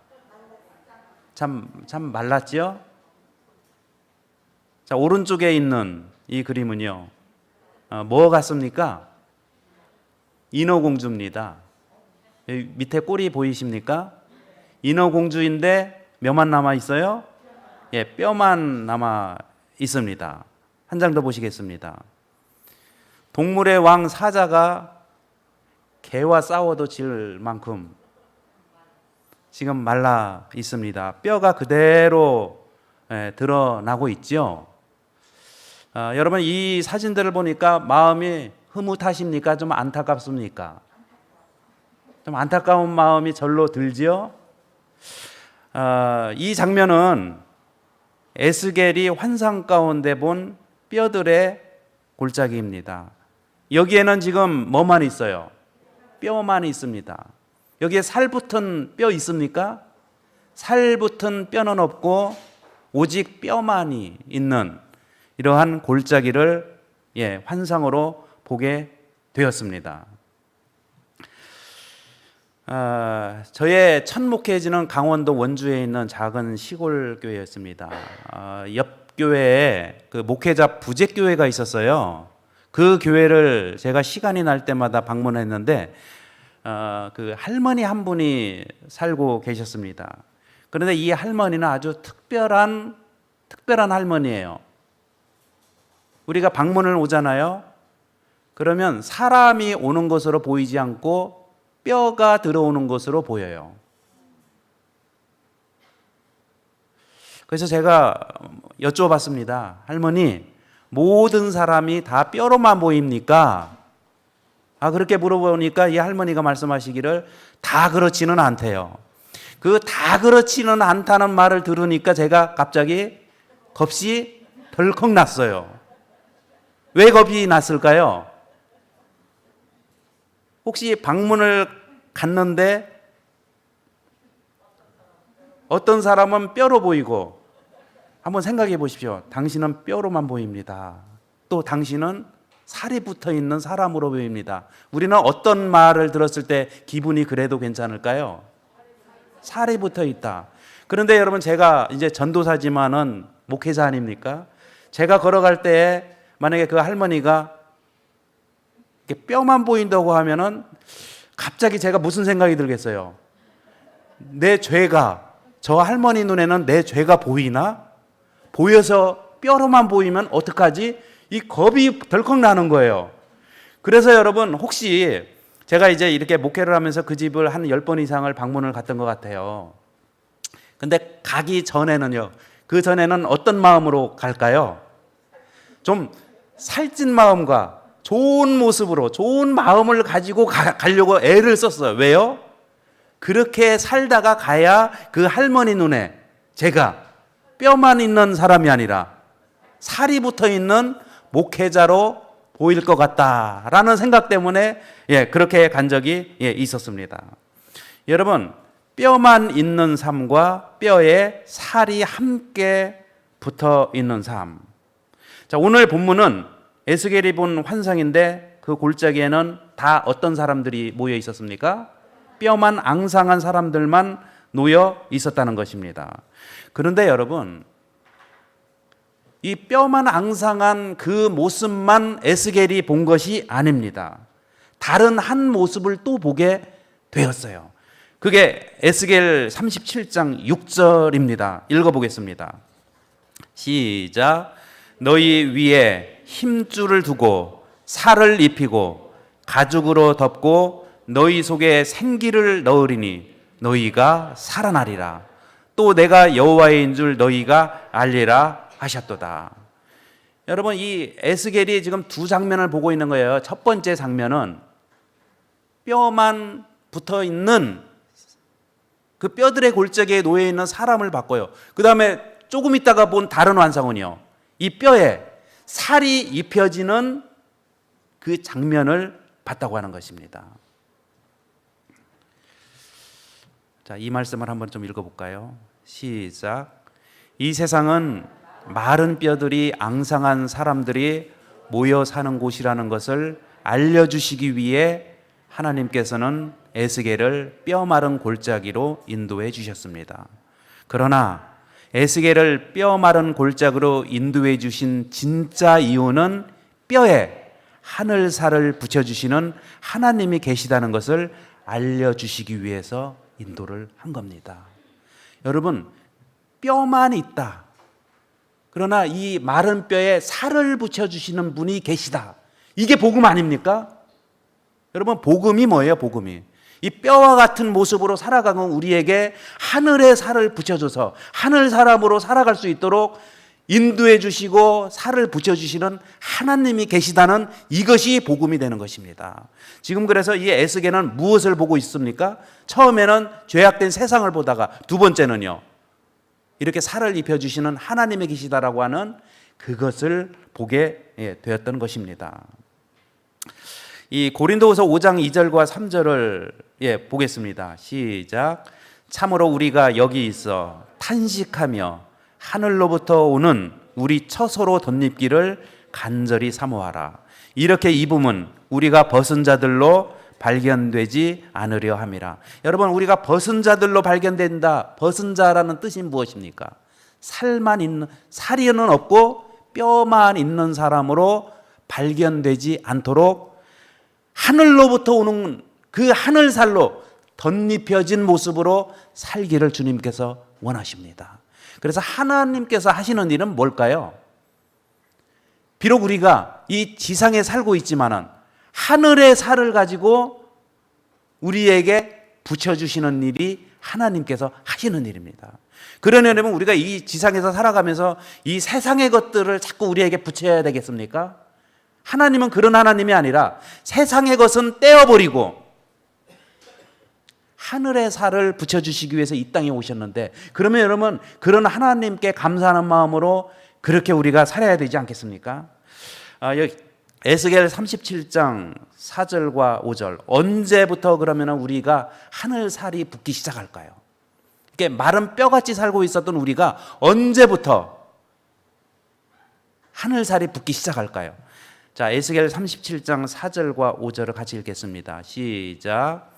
참 말랐죠? 자, 오른쪽에 있는 이 그림은요, 뭐 같습니까? 인어공주입니다. 여기 밑에 꼬리 보이십니까? 인어공주인데 뭐만 남아 있어요? 예, 뼈만 남아 있습니다. 한 장 더 보시겠습니다. 동물의 왕 사자가 개와 싸워도 질 만큼 지금 말라 있습니다. 뼈가 그대로 드러나고 있죠. 여러분 이 사진들을 보니까 마음이 흐뭇하십니까? 좀 안타깝습니까? 좀 안타까운 마음이 절로 들지요. 이 장면은 에스겔이 환상 가운데 본 뼈들의 골짜기입니다. 여기에는 지금 뭐만 있어요? 뼈만 있습니다. 여기에 살 붙은 뼈 있습니까? 살 붙은 뼈는 없고 오직 뼈만이 있는 이러한 골짜기를 환상으로 보게 되었습니다. 저의 첫 목회지는 강원도 원주에 있는 작은 시골 교회였습니다. 옆 교회에 그 목회자 부재교회가 있었어요. 그 교회를 제가 시간이 날 때마다 방문했는데 그 할머니 한 분이 살고 계셨습니다. 그런데 이 할머니는 아주 특별한 할머니예요. 우리가 방문을 오잖아요. 그러면 사람이 오는 것으로 보이지 않고 뼈가 들어오는 것으로 보여요. 그래서 제가 여쭤봤습니다. 할머니, 모든 사람이 다 뼈로만 보입니까? 그렇게 물어보니까 이 할머니가 말씀하시기를 다 그렇지는 않대요. 그 다 그렇지는 않다는 말을 들으니까 제가 갑자기 겁이 덜컥 났어요. 왜 겁이 났을까요? 혹시 방문을 갔는데 어떤 사람은 뼈로 보이고, 한번 생각해 보십시오. 당신은 뼈로만 보입니다. 또 당신은 살이 붙어 있는 사람으로 보입니다. 우리는 어떤 말을 들었을 때 기분이 그래도 괜찮을까요? 살이 붙어 있다. 그런데 여러분 제가 이제 전도사지만은 목회자 아닙니까? 제가 걸어갈 때 만약에 그 할머니가 뼈만 보인다고 하면은 갑자기 제가 무슨 생각이 들겠어요? 내 죄가, 저 할머니 눈에는 내 죄가 보이나? 보여서 뼈로만 보이면 어떡하지? 이 겁이 덜컥 나는 거예요. 그래서 여러분 혹시 제가 이제 이렇게 목회를 하면서 그 집을 한 10번 이상을 방문을 갔던 것 같아요. 근데 가기 전에는요, 그 전에는 어떤 마음으로 갈까요? 좀 살찐 마음과 좋은 모습으로 좋은 마음을 가지고 가려고 애를 썼어요. 왜요? 그렇게 살다가 가야 그 할머니 눈에 제가 뼈만 있는 사람이 아니라 살이 붙어 있는 목회자로 보일 것 같다라는 생각 때문에 그렇게 간 적이 있었습니다. 여러분, 뼈만 있는 삶과 뼈에 살이 함께 붙어 있는 삶. 자, 오늘 본문은 에스겔이 본 환상인데 그 골짜기에는 다 어떤 사람들이 모여 있었습니까? 뼈만 앙상한 사람들만 놓여 있었다는 것입니다. 그런데 여러분, 이 뼈만 앙상한 그 모습만 에스겔이 본 것이 아닙니다. 다른 한 모습을 또 보게 되었어요. 그게 에스겔 37장 6절입니다. 읽어보겠습니다. 시작. 너희 위에 힘줄을 두고 살을 입히고 가죽으로 덮고 너희 속에 생기를 넣으리니 너희가 살아나리라. 또 내가 여호와인 줄 너희가 알리라 하셨도다. 여러분, 이 에스겔이 지금 두 장면을 보고 있는 거예요. 첫 번째 장면은 뼈만 붙어 있는 그 뼈들의 골짜기에 놓여 있는 사람을 봤고요. 그 다음에 조금 있다가 본 다른 환상은요, 이 뼈에 살이 입혀지는 그 장면을 봤다고 하는 것입니다. 자, 이 말씀을 한번 좀 읽어볼까요? 시작. 이 세상은 마른 뼈들이 앙상한 사람들이 모여 사는 곳이라는 것을 알려주시기 위해 하나님께서는 에스겔을 뼈 마른 골짜기로 인도해 주셨습니다. 그러나 에스겔을 뼈 마른 골짜기로 인도해 주신 진짜 이유는 뼈에 하늘살을 붙여주시는 하나님이 계시다는 것을 알려주시기 위해서 인도를 한 겁니다. 여러분, 뼈만 있다. 그러나 이 마른 뼈에 살을 붙여주시는 분이 계시다. 이게 복음 아닙니까? 여러분, 복음이 뭐예요? 복음이 이 뼈와 같은 모습으로 살아가는 우리에게 하늘의 살을 붙여줘서 하늘 사람으로 살아갈 수 있도록 인도해 주시고 살을 붙여주시는 하나님이 계시다는 이것이 복음이 되는 것입니다. 지금 그래서 이 에스겔은 무엇을 보고 있습니까? 처음에는 죄악된 세상을 보다가 두 번째는요, 이렇게 살을 입혀주시는 하나님이 계시다라고 하는 그것을 보게 되었던 것입니다. 이 고린도후서 5장 2절과 3절을 보겠습니다. 시작. 참으로 우리가 여기 있어 탄식하며 하늘로부터 오는 우리 처소로 덧입기를 간절히 사모하라. 이렇게 입음은 우리가 벗은 자들로 발견되지 않으려 함이라. 여러분, 우리가 벗은 자들로 발견된다. 벗은 자라는 뜻이 무엇입니까? 살만 있는, 살이는 없고 뼈만 있는 사람으로 발견되지 않도록 하늘로부터 오는 그 하늘살로 덧입혀진 모습으로 살기를 주님께서 원하십니다. 그래서 하나님께서 하시는 일은 뭘까요? 비록 우리가 이 지상에 살고 있지만은 하늘의 살을 가지고 우리에게 붙여주시는 일이 하나님께서 하시는 일입니다. 그러려면 우리가 이 지상에서 살아가면서 이 세상의 것들을 자꾸 우리에게 붙여야 되겠습니까? 하나님은 그런 하나님이 아니라 세상의 것은 떼어버리고 하늘의 살을 붙여주시기 위해서 이 땅에 오셨는데, 그러면 여러분, 그런 하나님께 감사하는 마음으로 그렇게 우리가 살아야 되지 않겠습니까? 여기 에스겔 37장 4절과 5절, 언제부터 그러면 우리가 하늘살이 붙기 시작할까요? 이렇게 마른 뼈같이 살고 있었던 우리가 언제부터 하늘살이 붙기 시작할까요? 자, 에스겔 37장 4절과 5절을 같이 읽겠습니다. 시작.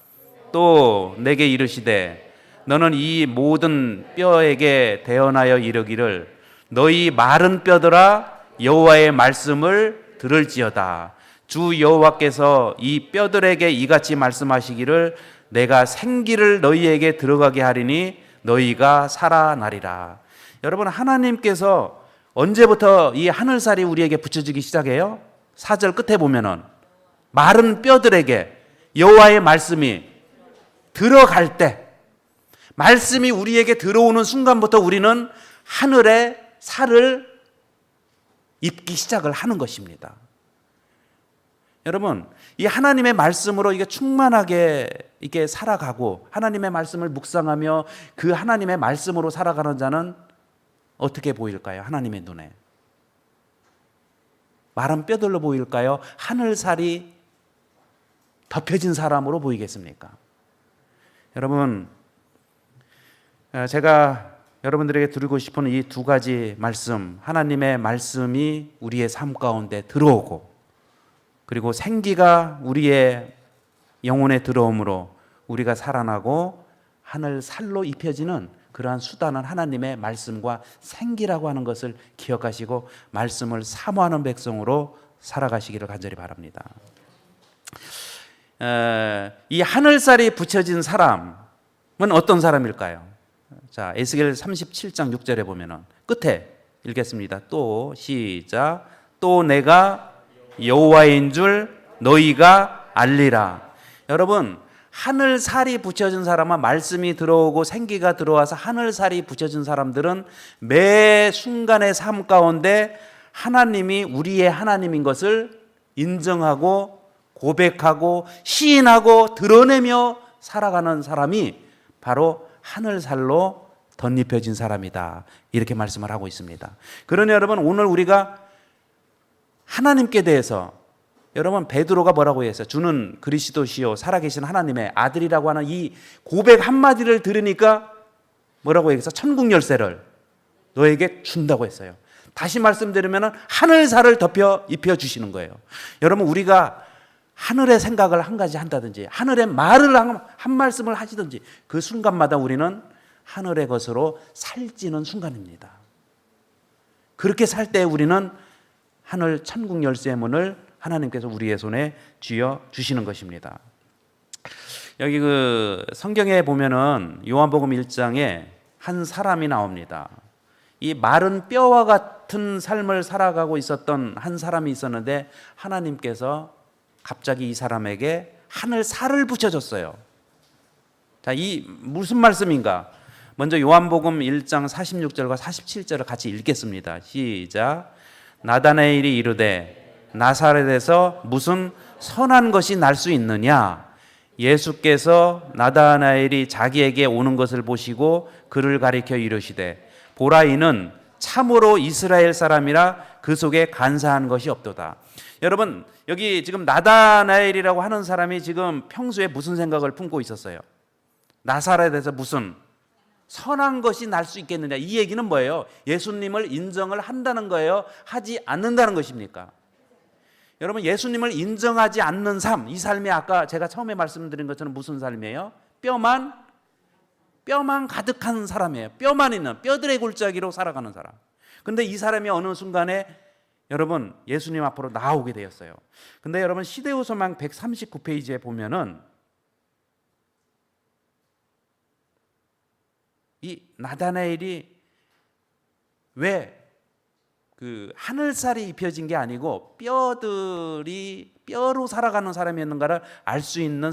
또 내게 이르시되 너는 이 모든 뼈에게 대언하여 이르기를 너희 마른 뼈들아 여호와의 말씀을 들을지어다. 주 여호와께서 이 뼈들에게 이같이 말씀하시기를 내가 생기를 너희에게 들어가게 하리니 너희가 살아나리라. 여러분, 하나님께서 언제부터 이 하늘살이 우리에게 붙여지기 시작해요? 4절 끝에 보면은 마른 뼈들에게 여호와의 말씀이 들어갈 때, 말씀이 우리에게 들어오는 순간부터 우리는 하늘의 살을 입기 시작을 하는 것입니다. 여러분, 이 하나님의 말씀으로 이게 충만하게 이게 살아가고 하나님의 말씀을 묵상하며 그 하나님의 말씀으로 살아가는 자는 어떻게 보일까요? 하나님의 눈에 마른 뼈들로 보일까요? 하늘살이 덮여진 사람으로 보이겠습니까? 여러분, 제가 여러분들에게 드리고 싶은 이 두 가지 말씀, 하나님의 말씀이 우리의 삶 가운데 들어오고, 그리고 생기가 우리의 영혼에 들어오므로 우리가 살아나고 하늘 살로 입혀지는 그러한 수단은 하나님의 말씀과 생기라고 하는 것을 기억하시고 말씀을 사모하는 백성으로 살아가시기를 간절히 바랍니다. 이 하늘살이 붙여진 사람은 어떤 사람일까요? 자, 에스겔 37장 6절에 보면은 끝에 읽겠습니다. 또 시작. 또 내가 여호와인 줄 너희가 알리라. 여러분, 하늘살이 붙여진 사람은 말씀이 들어오고 생기가 들어와서 하늘살이 붙여진 사람들은 매 순간의 삶 가운데 하나님이 우리의 하나님인 것을 인정하고 고백하고 시인하고 드러내며 살아가는 사람이 바로 하늘살로 덧입혀진 사람이다. 이렇게 말씀을 하고 있습니다. 그러니 여러분, 오늘 우리가 하나님께 대해서, 여러분 베드로가 뭐라고 했어요? 주는 그리스도시요 살아계신 하나님의 아들이라고 하는 이 고백 한마디를 들으니까 뭐라고 얘기했어? 천국 열쇠를 너에게 준다고 했어요. 다시 말씀드리면 하늘살을 덮여 입혀 주시는 거예요. 여러분, 우리가 하늘의 생각을 한 가지 한다든지 하늘의 말을 한 말씀을 하시든지 그 순간마다 우리는 하늘의 것으로 살찌는 순간입니다. 그렇게 살 때 우리는 하늘 천국 열쇠의 문을 하나님께서 우리의 손에 쥐어 주시는 것입니다. 여기 그 성경에 보면은 요한복음 1장에 한 사람이 나옵니다. 이 마른 뼈와 같은 삶을 살아가고 있었던 한 사람이 있었는데 하나님께서 갑자기 이 사람에게 하늘살을 붙여줬어요. 자, 이 무슨 말씀인가? 먼저 요한복음 1장 46절과 47절을 같이 읽겠습니다. 시작. 나다나엘이 이르되 나사렛에서 무슨 선한 것이 날 수 있느냐? 예수께서 나다나엘이 자기에게 오는 것을 보시고 그를 가리켜 이르시되 보라, 이는 참으로 이스라엘 사람이라 그 속에 간사한 것이 없도다. 여러분, 여기 지금 나다나엘이라고 하는 사람이 지금 평소에 무슨 생각을 품고 있었어요? 나사렛에서 무슨 선한 것이 날 수 있겠느냐? 이 얘기는 뭐예요? 예수님을 인정을 한다는 거예요? 하지 않는다는 것입니까? 여러분, 예수님을 인정하지 않는 삶, 이 삶이 아까 제가 처음에 말씀드린 것처럼 무슨 삶이에요? 뼈만 가득한 사람이에요. 뼈만 있는, 뼈들의 골짜기로 살아가는 사람. 근데 이 사람이 어느 순간에 여러분 예수님 앞으로 나오게 되었어요. 근데 여러분 시대우서망 139페이지에 보면은 이 나다나엘이 왜 그 하늘살이 입혀진 게 아니고 뼈들이 뼈로 살아가는 사람이었는가를 알 수 있는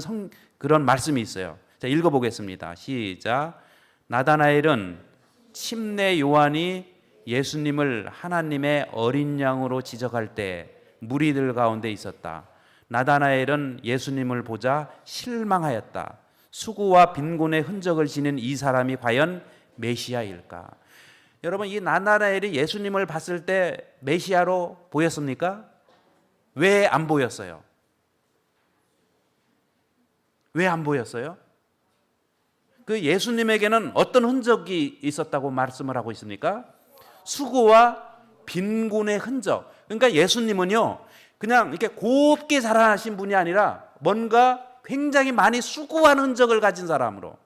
그런 말씀이 있어요. 자, 읽어보겠습니다. 시작. 나다나엘은 침례 요한이 예수님을 하나님의 어린 양으로 지적할 때 무리들 가운데 있었다. 나다나엘은 예수님을 보자 실망하였다. 수고와 빈곤의 흔적을 지닌 이 사람이 과연 메시아일까? 여러분, 이 나다나엘이 예수님을 봤을 때 메시아로 보였습니까? 왜 안 보였어요? 왜 안 보였어요? 그 예수님에게는 어떤 흔적이 있었다고 말씀을 하고 있습니까? 수고와 빈곤의 흔적. 그러니까 예수님은요, 그냥 이렇게 곱게 자라나신 분이 아니라 뭔가 굉장히 많이 수고한 흔적을 가진 사람으로,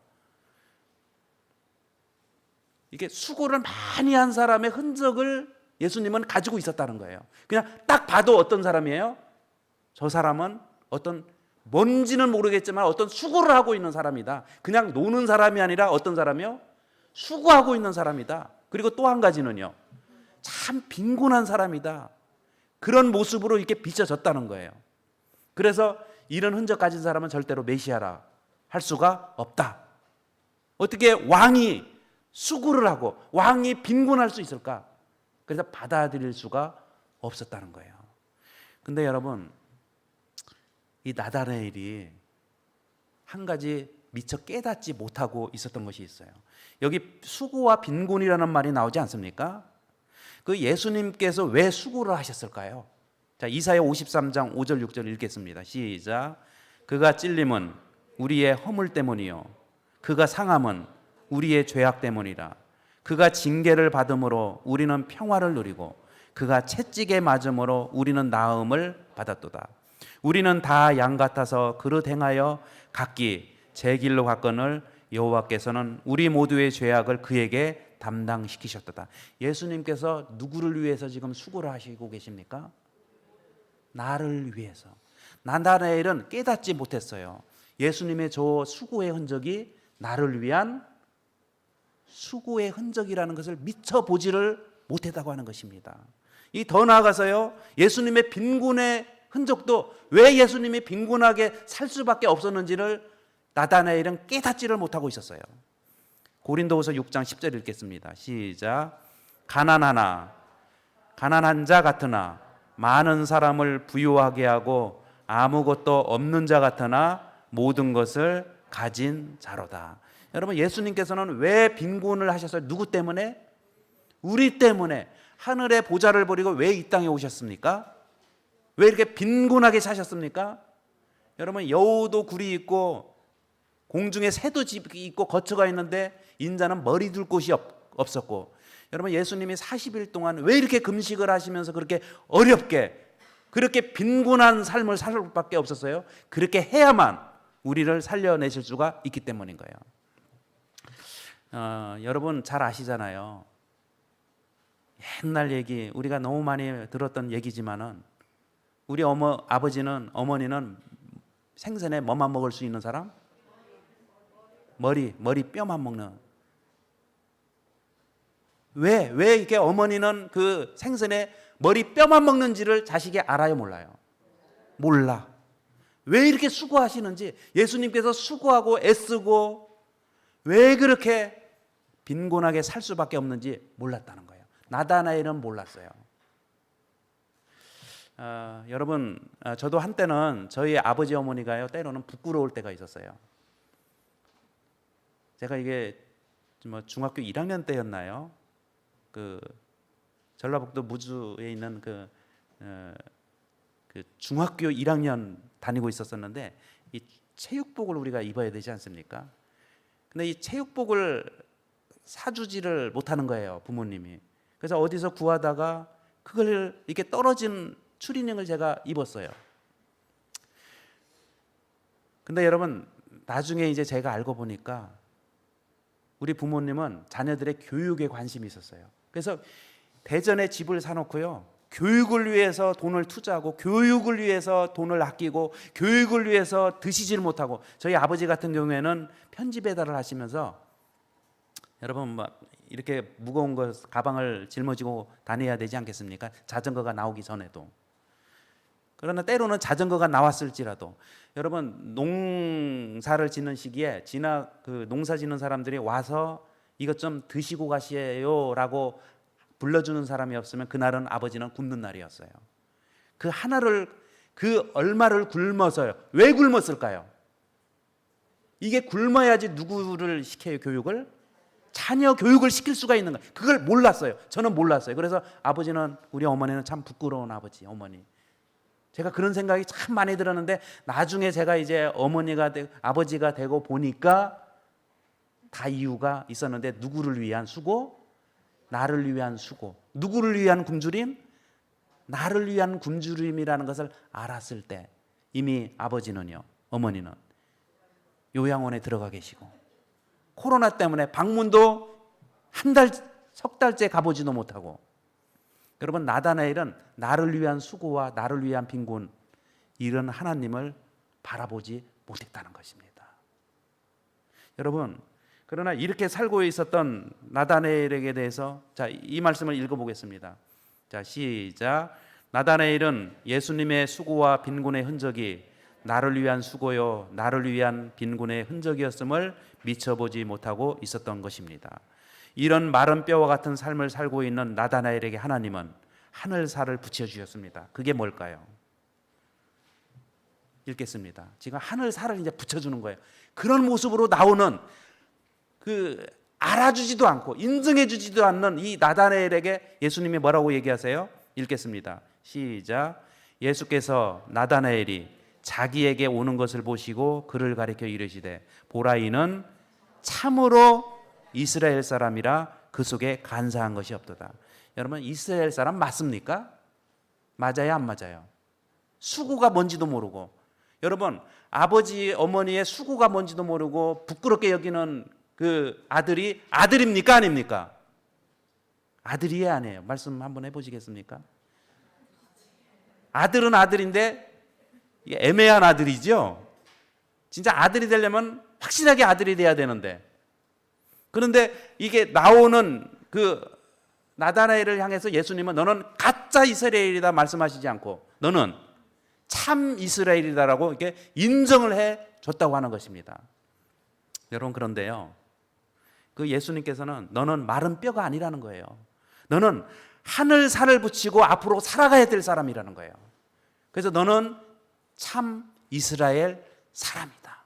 이게 수고를 많이 한 사람의 흔적을 예수님은 가지고 있었다는 거예요. 그냥 딱 봐도 어떤 사람이에요? 저 사람은 어떤 뭔지는 모르겠지만 어떤 수고를 하고 있는 사람이다. 그냥 노는 사람이 아니라 어떤 사람이요? 수고하고 있는 사람이다. 그리고 또 한 가지는요, 참 빈곤한 사람이다. 그런 모습으로 이렇게 비춰졌다는 거예요. 그래서 이런 흔적 가진 사람은 절대로 메시아라 할 수가 없다. 어떻게 왕이 수고를 하고 왕이 빈곤할 수 있을까? 그래서 받아들일 수가 없었다는 거예요. 근데 여러분, 이 나다나엘이 한 가지 미처 깨닫지 못하고 있었던 것이 있어요. 여기 수고와 빈곤이라는 말이 나오지 않습니까? 그 예수님께서 왜 수고를 하셨을까요? 자, 이사야 53장 5절 6절 읽겠습니다. 시작. 그가 찔림은 우리의 허물 때문이요 그가 상함은 우리의 죄악 때문이라. 그가 징계를 받음으로 우리는 평화를 누리고 그가 채찍에 맞음으로 우리는 나음을 받았도다. 우리는 다 양 같아서 그릇 행하여 각기 제 길로 갔거늘 여호와께서는 우리 모두의 죄악을 그에게 담당시키셨도다. 예수님께서 누구를 위해서 지금 수고를 하시고 계십니까? 나를 위해서. 나다나엘은 깨닫지 못했어요. 예수님의 저 수고의 흔적이 나를 위한 수고의 흔적이라는 것을 미처 보지를 못했다고 하는 것입니다. 이 더 나아가서요, 예수님의 빈곤의 흔적도 왜 예수님이 빈곤하게 살 수밖에 없었는지를 나다나엘은 깨닫지를 못하고 있었어요. 고린도후서 6장 10절 읽겠습니다. 시작. 가난한 자 같으나 많은 사람을 부유하게 하고 아무것도 없는 자 같으나 모든 것을 가진 자로다. 여러분, 예수님께서는 왜 빈곤을 하셨어요? 누구 때문에? 우리 때문에. 하늘의 보좌를 버리고 왜 이 땅에 오셨습니까? 왜 이렇게 빈곤하게 사셨습니까? 여러분, 여우도 굴이 있고 공중에 새도 집이 있고 거처가 있는데 인자는 머리 둘 곳이 없었고, 여러분, 예수님이 40일 동안 왜 이렇게 금식을 하시면서 그렇게 어렵게 그렇게 빈곤한 삶을 살 수밖에 없었어요? 그렇게 해야만 우리를 살려내실 수가 있기 때문인 거예요. 여러분 잘 아시잖아요. 옛날 얘기, 우리가 너무 많이 들었던 얘기지만은 우리 아버지는, 어머니는 생선에 뭐만 먹을 수 있는 사람? 머리 뼈만 먹는. 왜 이렇게 어머니는 그 생선에 머리 뼈만 먹는지를 자식이 알아요, 몰라요? 몰라. 왜 이렇게 수고하시는지, 예수님께서 수고하고 애쓰고 왜 그렇게 빈곤하게 살 수밖에 없는지 몰랐다는 거예요. 나다나엘은 몰랐어요. 여러분, 저도 한때는 저희 아버지 어머니가요, 때로는 부끄러울 때가 있었어요. 제가 이게 중학교 1학년 때였나요? 그 전라북도 무주에 있는 그 중학교 1학년 다니고 있었었는데, 이 체육복을 우리가 입어야 되지 않습니까? 근데 이 체육복을 사주지를 못하는 거예요, 부모님이. 그래서 어디서 구하다가 그걸 이렇게 떨어진 추리닝을 제가 입었어요. 근데 여러분, 나중에 이제 제가 알고 보니까 우리 부모님은 자녀들의 교육에 관심이 있었어요. 그래서 대전에 집을 사놓고요, 교육을 위해서 돈을 투자하고 교육을 위해서 돈을 아끼고 교육을 위해서 드시질 못하고, 저희 아버지 같은 경우에는 편지 배달을 하시면서, 여러분 막 이렇게 무거운 거 가방을 짊어지고 다녀야 되지 않겠습니까? 자전거가 나오기 전에도. 그러나 때로는 자전거가 나왔을지라도, 여러분 농사를 짓는 시기에 농사 짓는 사람들이 와서 이것 좀 드시고 가시에요라고 불러주는 사람이 없으면 그날은 아버지는 굶는 날이었어요. 그 얼마를 굶어서요. 왜 굶었을까요? 이게 굶어야지 누구를 시켜요, 교육을? 자녀 교육을 시킬 수가 있는 거예요. 그걸 몰랐어요. 저는 몰랐어요. 그래서 아버지는, 우리 어머니는 참 부끄러운 아버지, 어머니. 제가 그런 생각이 참 많이 들었는데, 나중에 제가 이제 아버지가 되고 보니까 다 이유가 있었는데, 누구를 위한 수고? 나를 위한 수고. 누구를 위한 굶주림? 나를 위한 굶주림이라는 것을 알았을 때 이미 아버지는요, 어머니는 요양원에 들어가 계시고, 코로나 때문에 방문도 석 달째 가보지도 못하고. 여러분, 나다나엘은 나를 위한 수고와 나를 위한 빈곤, 이런 하나님을 바라보지 못했다는 것입니다. 여러분, 그러나 이렇게 살고 있었던 나다나엘에게 대해서, 자, 이 말씀을 읽어보겠습니다. 자, 시작. 나다나엘은 예수님의 수고와 빈곤의 흔적이 나를 위한 수고요, 나를 위한 빈곤의 흔적이었음을 미쳐보지 못하고 있었던 것입니다. 이런 마른 뼈와 같은 삶을 살고 있는 나다나엘에게 하나님은 하늘살을 붙여주셨습니다. 그게 뭘까요? 읽겠습니다. 지금 하늘살을 이제 붙여주는 거예요. 그런 모습으로 나오는, 알아주지도 않고 인정해주지도 않는 이 나다나엘에게 예수님이 뭐라고 얘기하세요? 읽겠습니다. 시작. 예수께서 나다나엘이 자기에게 오는 것을 보시고 그를 가리켜 이르시되, 보라, 이는 참으로 이스라엘 사람이라 그 속에 간사한 것이 없도다. 여러분, 이스라엘 사람 맞습니까? 맞아요, 안 맞아요? 수고가 뭔지도 모르고, 여러분 아버지 어머니의 수고가 뭔지도 모르고 부끄럽게 여기는 그 아들이 아들입니까, 아닙니까? 아들이에요, 아니에요? 말씀 한번 해보시겠습니까? 아들은 아들인데 이게 애매한 아들이죠. 진짜 아들이 되려면 확실하게 아들이 돼야 되는데, 그런데 이게 나오는 그 나다나엘을 향해서 예수님은 너는 가짜 이스라엘이다 말씀하시지 않고 너는 참 이스라엘이다라고 이렇게 인정을 해 줬다고 하는 것입니다. 여러분 그런데요. 그 예수님께서는 너는 마른 뼈가 아니라는 거예요. 너는 하늘 살을 붙이고 앞으로 살아가야 될 사람이라는 거예요. 그래서 너는 참 이스라엘 사람이다.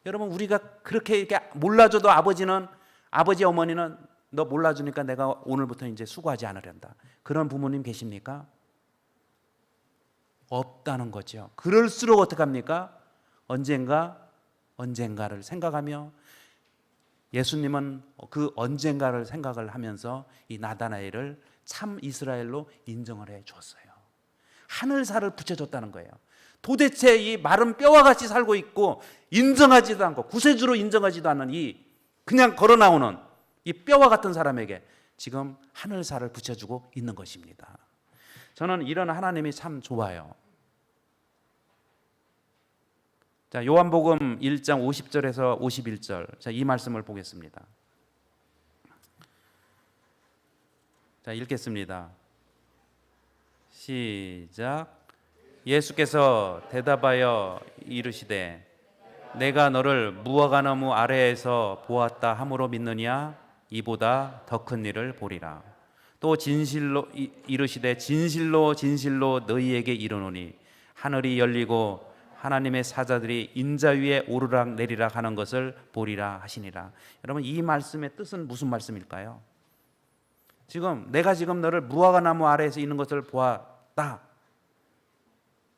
여러분 우리가 그렇게 이렇게 몰라줘도 아버지 어머니는 너 몰라주니까 내가 오늘부터 이제 수고하지 않으련다. 그런 부모님 계십니까? 없다는 거죠. 그럴수록 어떡합니까? 언젠가를 생각하며 예수님은 그 언젠가를 생각을 하면서 이 나다나엘을 참 이스라엘로 인정을 해 주었어요. 하늘살을 붙여줬다는 거예요. 도대체 이 마른 뼈와 같이 살고 있고 인정하지도 않고 구세주로 인정하지도 않는 이 그냥 걸어 나오는 이 뼈와 같은 사람에게 지금 하늘살을 붙여주고 있는 것입니다. 저는 이런 하나님이 참 좋아요. 자, 요한복음 1장 50절에서 51절. 자, 이 말씀을 보겠습니다. 자, 읽겠습니다. 시작. 예수께서 대답하여 이르시되 내가 너를 무화과나무 아래에서 보았다 함으로 믿느냐? 이보다 더 큰 일을 보리라. 또 진실로 이르시되 진실로 진실로 너희에게 이르노니 하늘이 열리고 하나님의 사자들이 인자 위에 오르락 내리락 하는 것을 보리라 하시니라. 여러분 이 말씀의 뜻은 무슨 말씀일까요? 내가 지금 너를 무화과나무 아래에서 있는 것을 보았다.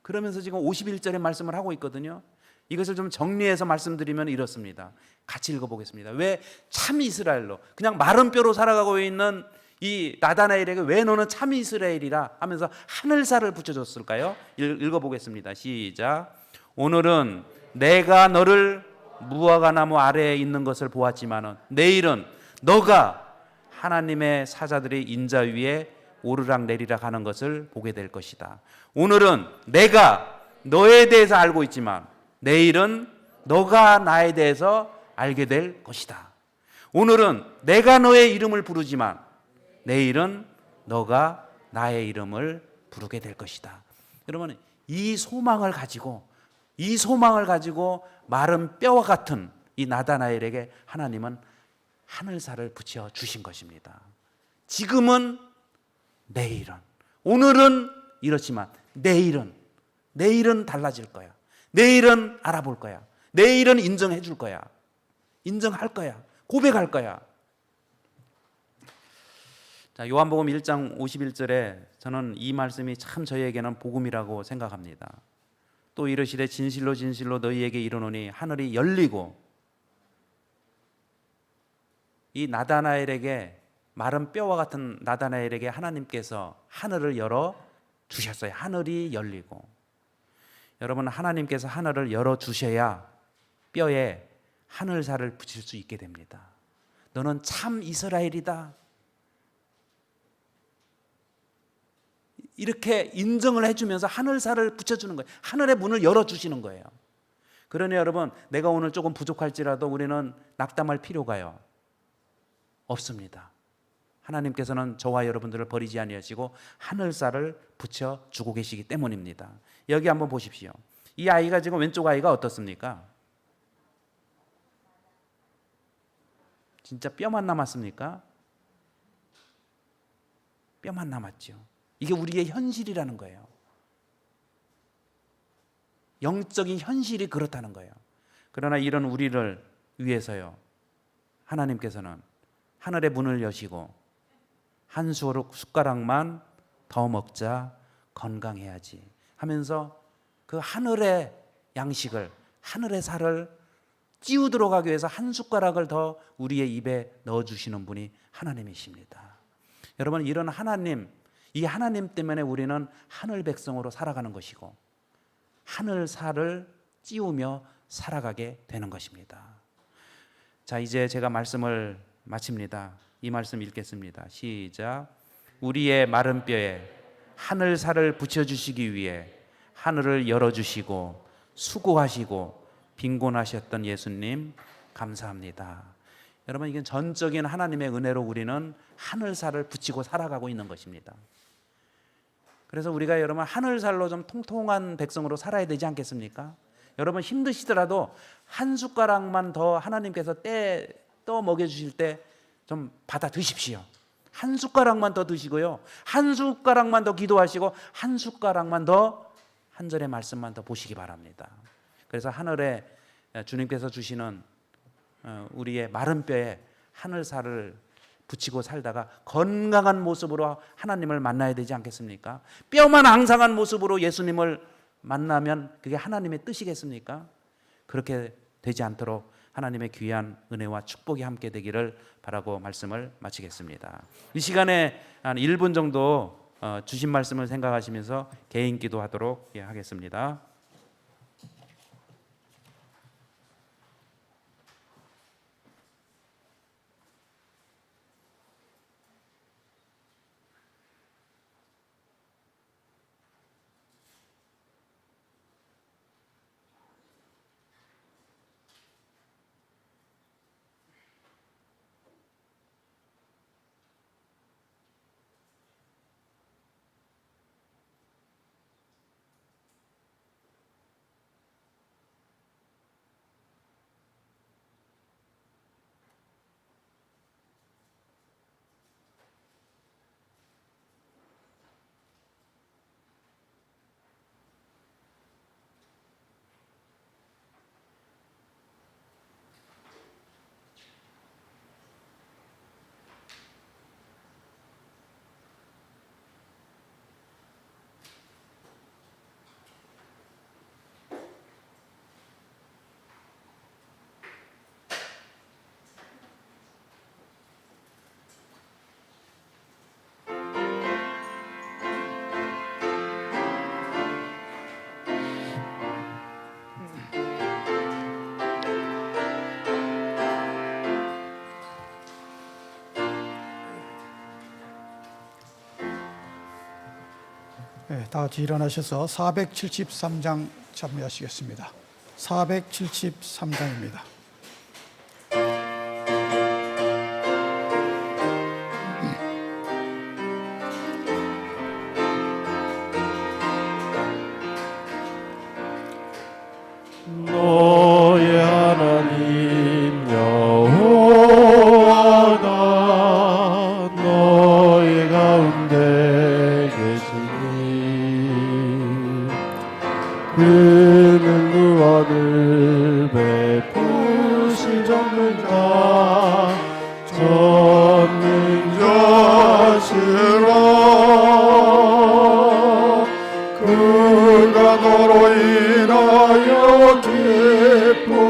그러면서 지금 51절의 말씀을 하고 있거든요. 이것을 좀 정리해서 말씀드리면 이렇습니다. 같이 읽어보겠습니다. 왜 참 이스라엘로 그냥 마른 뼈로 살아가고 있는 이 나다나엘에게 왜 너는 참 이스라엘이라 하면서 하늘살을 붙여줬을까요? 읽어보겠습니다. 시작. 오늘은 내가 너를 무화과나무 아래에 있는 것을 보았지만은 내일은 너가 하나님의 사자들이 인자 위에 오르락 내리락 하는 것을 보게 될 것이다. 오늘은 내가 너에 대해서 알고 있지만 내일은 너가 나에 대해서 알게 될 것이다. 오늘은 내가 너의 이름을 부르지만 내일은 너가 나의 이름을 부르게 될 것이다. 여러분 이 소망을 가지고 마른 뼈와 같은 이 나다나엘에게 하나님은 하늘살을 붙여 주신 것입니다. 지금은 내일은 오늘은 이렇지만 내일은 달라질 거야. 내일은 알아볼 거야. 내일은 인정해 줄 거야. 인정할 거야. 고백할 거야. 자, 요한복음 1장 51절에 저는 이 말씀이 참 저희에게는 복음이라고 생각합니다. 또 이르시되 진실로 진실로 너희에게 이르노니 하늘이 열리고 이 나다나엘에게 마른 뼈와 같은 나다나엘에게 하나님께서 하늘을 열어 주셨어요. 하늘이 열리고 여러분 하나님께서 하늘을 열어 주셔야 뼈에 하늘살을 붙일 수 있게 됩니다. 너는 참 이스라엘이다. 이렇게 인정을 해주면서 하늘살을 붙여주는 거예요. 하늘의 문을 열어주시는 거예요. 그러니 여러분 내가 오늘 조금 부족할지라도 우리는 낙담할 필요가요 없습니다. 하나님께서는 저와 여러분들을 버리지 아니하시고 하늘살을 붙여주고 계시기 때문입니다. 여기 한번 보십시오. 이 아이가 지금 왼쪽 아이가 어떻습니까? 진짜 뼈만 남았습니까? 뼈만 남았죠. 이게 우리의 현실이라는 거예요. 영적인 현실이 그렇다는 거예요. 그러나 이런 우리를 위해서요 하나님께서는 하늘의 문을 여시고 한 숟가락만 더 먹자 건강해야지 하면서 그 하늘의 양식을 하늘의 살을 찌우도록 하기 위해서 한 숟가락을 더 우리의 입에 넣어주시는 분이 하나님이십니다. 여러분 이런 하나님 이 하나님 때문에 우리는 하늘 백성으로 살아가는 것이고 하늘 살을 찌우며 살아가게 되는 것입니다. 자 이제 제가 말씀을 마칩니다. 이 말씀 읽겠습니다. 시작. 우리의 마른 뼈에 하늘 살을 붙여주시기 위해 하늘을 열어주시고 수고하시고 빈곤하셨던 예수님 감사합니다. 여러분 이건 전적인 하나님의 은혜로 우리는 하늘살을 붙이고 살아가고 있는 것입니다. 그래서 우리가 여러분 하늘살로 좀 통통한 백성으로 살아야 되지 않겠습니까? 여러분 힘드시더라도 한 숟가락만 더 하나님께서 떠 먹여주실 때 좀 받아 드십시오. 한 숟가락만 더 드시고요. 한 숟가락만 더 기도하시고 한 숟가락만 더 한 절의 말씀만 더 보시기 바랍니다. 그래서 하늘에 주님께서 주시는 우리의 마른 뼈에 하늘살을 붙이고 살다가 건강한 모습으로 하나님을 만나야 되지 않겠습니까? 뼈만 앙상한 모습으로 예수님을 만나면 그게 하나님의 뜻이겠습니까? 그렇게 되지 않도록 하나님의 귀한 은혜와 축복이 함께 되기를 바라고 말씀을 마치겠습니다. 이 시간에 한 1분 정도 주신 말씀을 생각하시면서 개인 기도하도록 하겠습니다. 네, 다 같이 일어나셔서 473장 참여하시겠습니다. 473장입니다. 너의 하나님 여호와가 너의 가운데 계시니 그는 구원을 베푸실 전능자 전능자시라. 그가 너로 인하여 기쁨을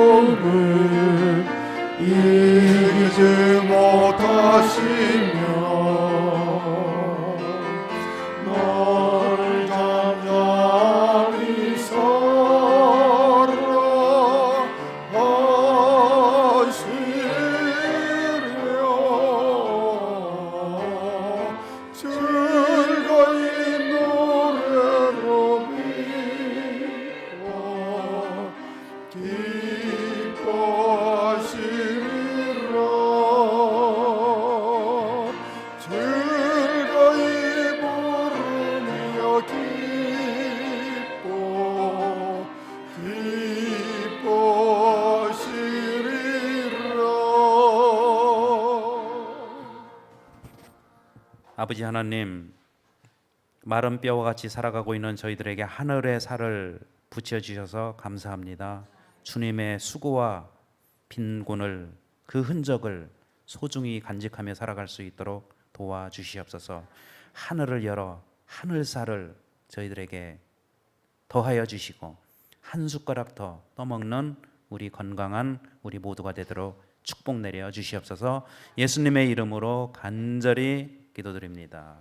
이기지 못하시며 너를 잠잠히 서라 하시려. 즐거이 노래로 믿고 기뻐하시리라. 즐거이 부르며 기뻐하시리라. 아버지 하나님, 마른 뼈와 같이 살아가고 있는 저희들에게 하늘의 살을 붙여주셔서 감사합니다. 주님의 수고와 빈곤을, 그 흔적을 소중히 간직하며 살아갈 수 있도록 도와주시옵소서. 하늘을 열어 하늘살을 저희들에게 더하여 주시고 한 숟가락 더 떠먹는 우리 건강한 우리 모두가 되도록 축복 내려 주시옵소서. 예수님의 이름으로 간절히 기도드립니다.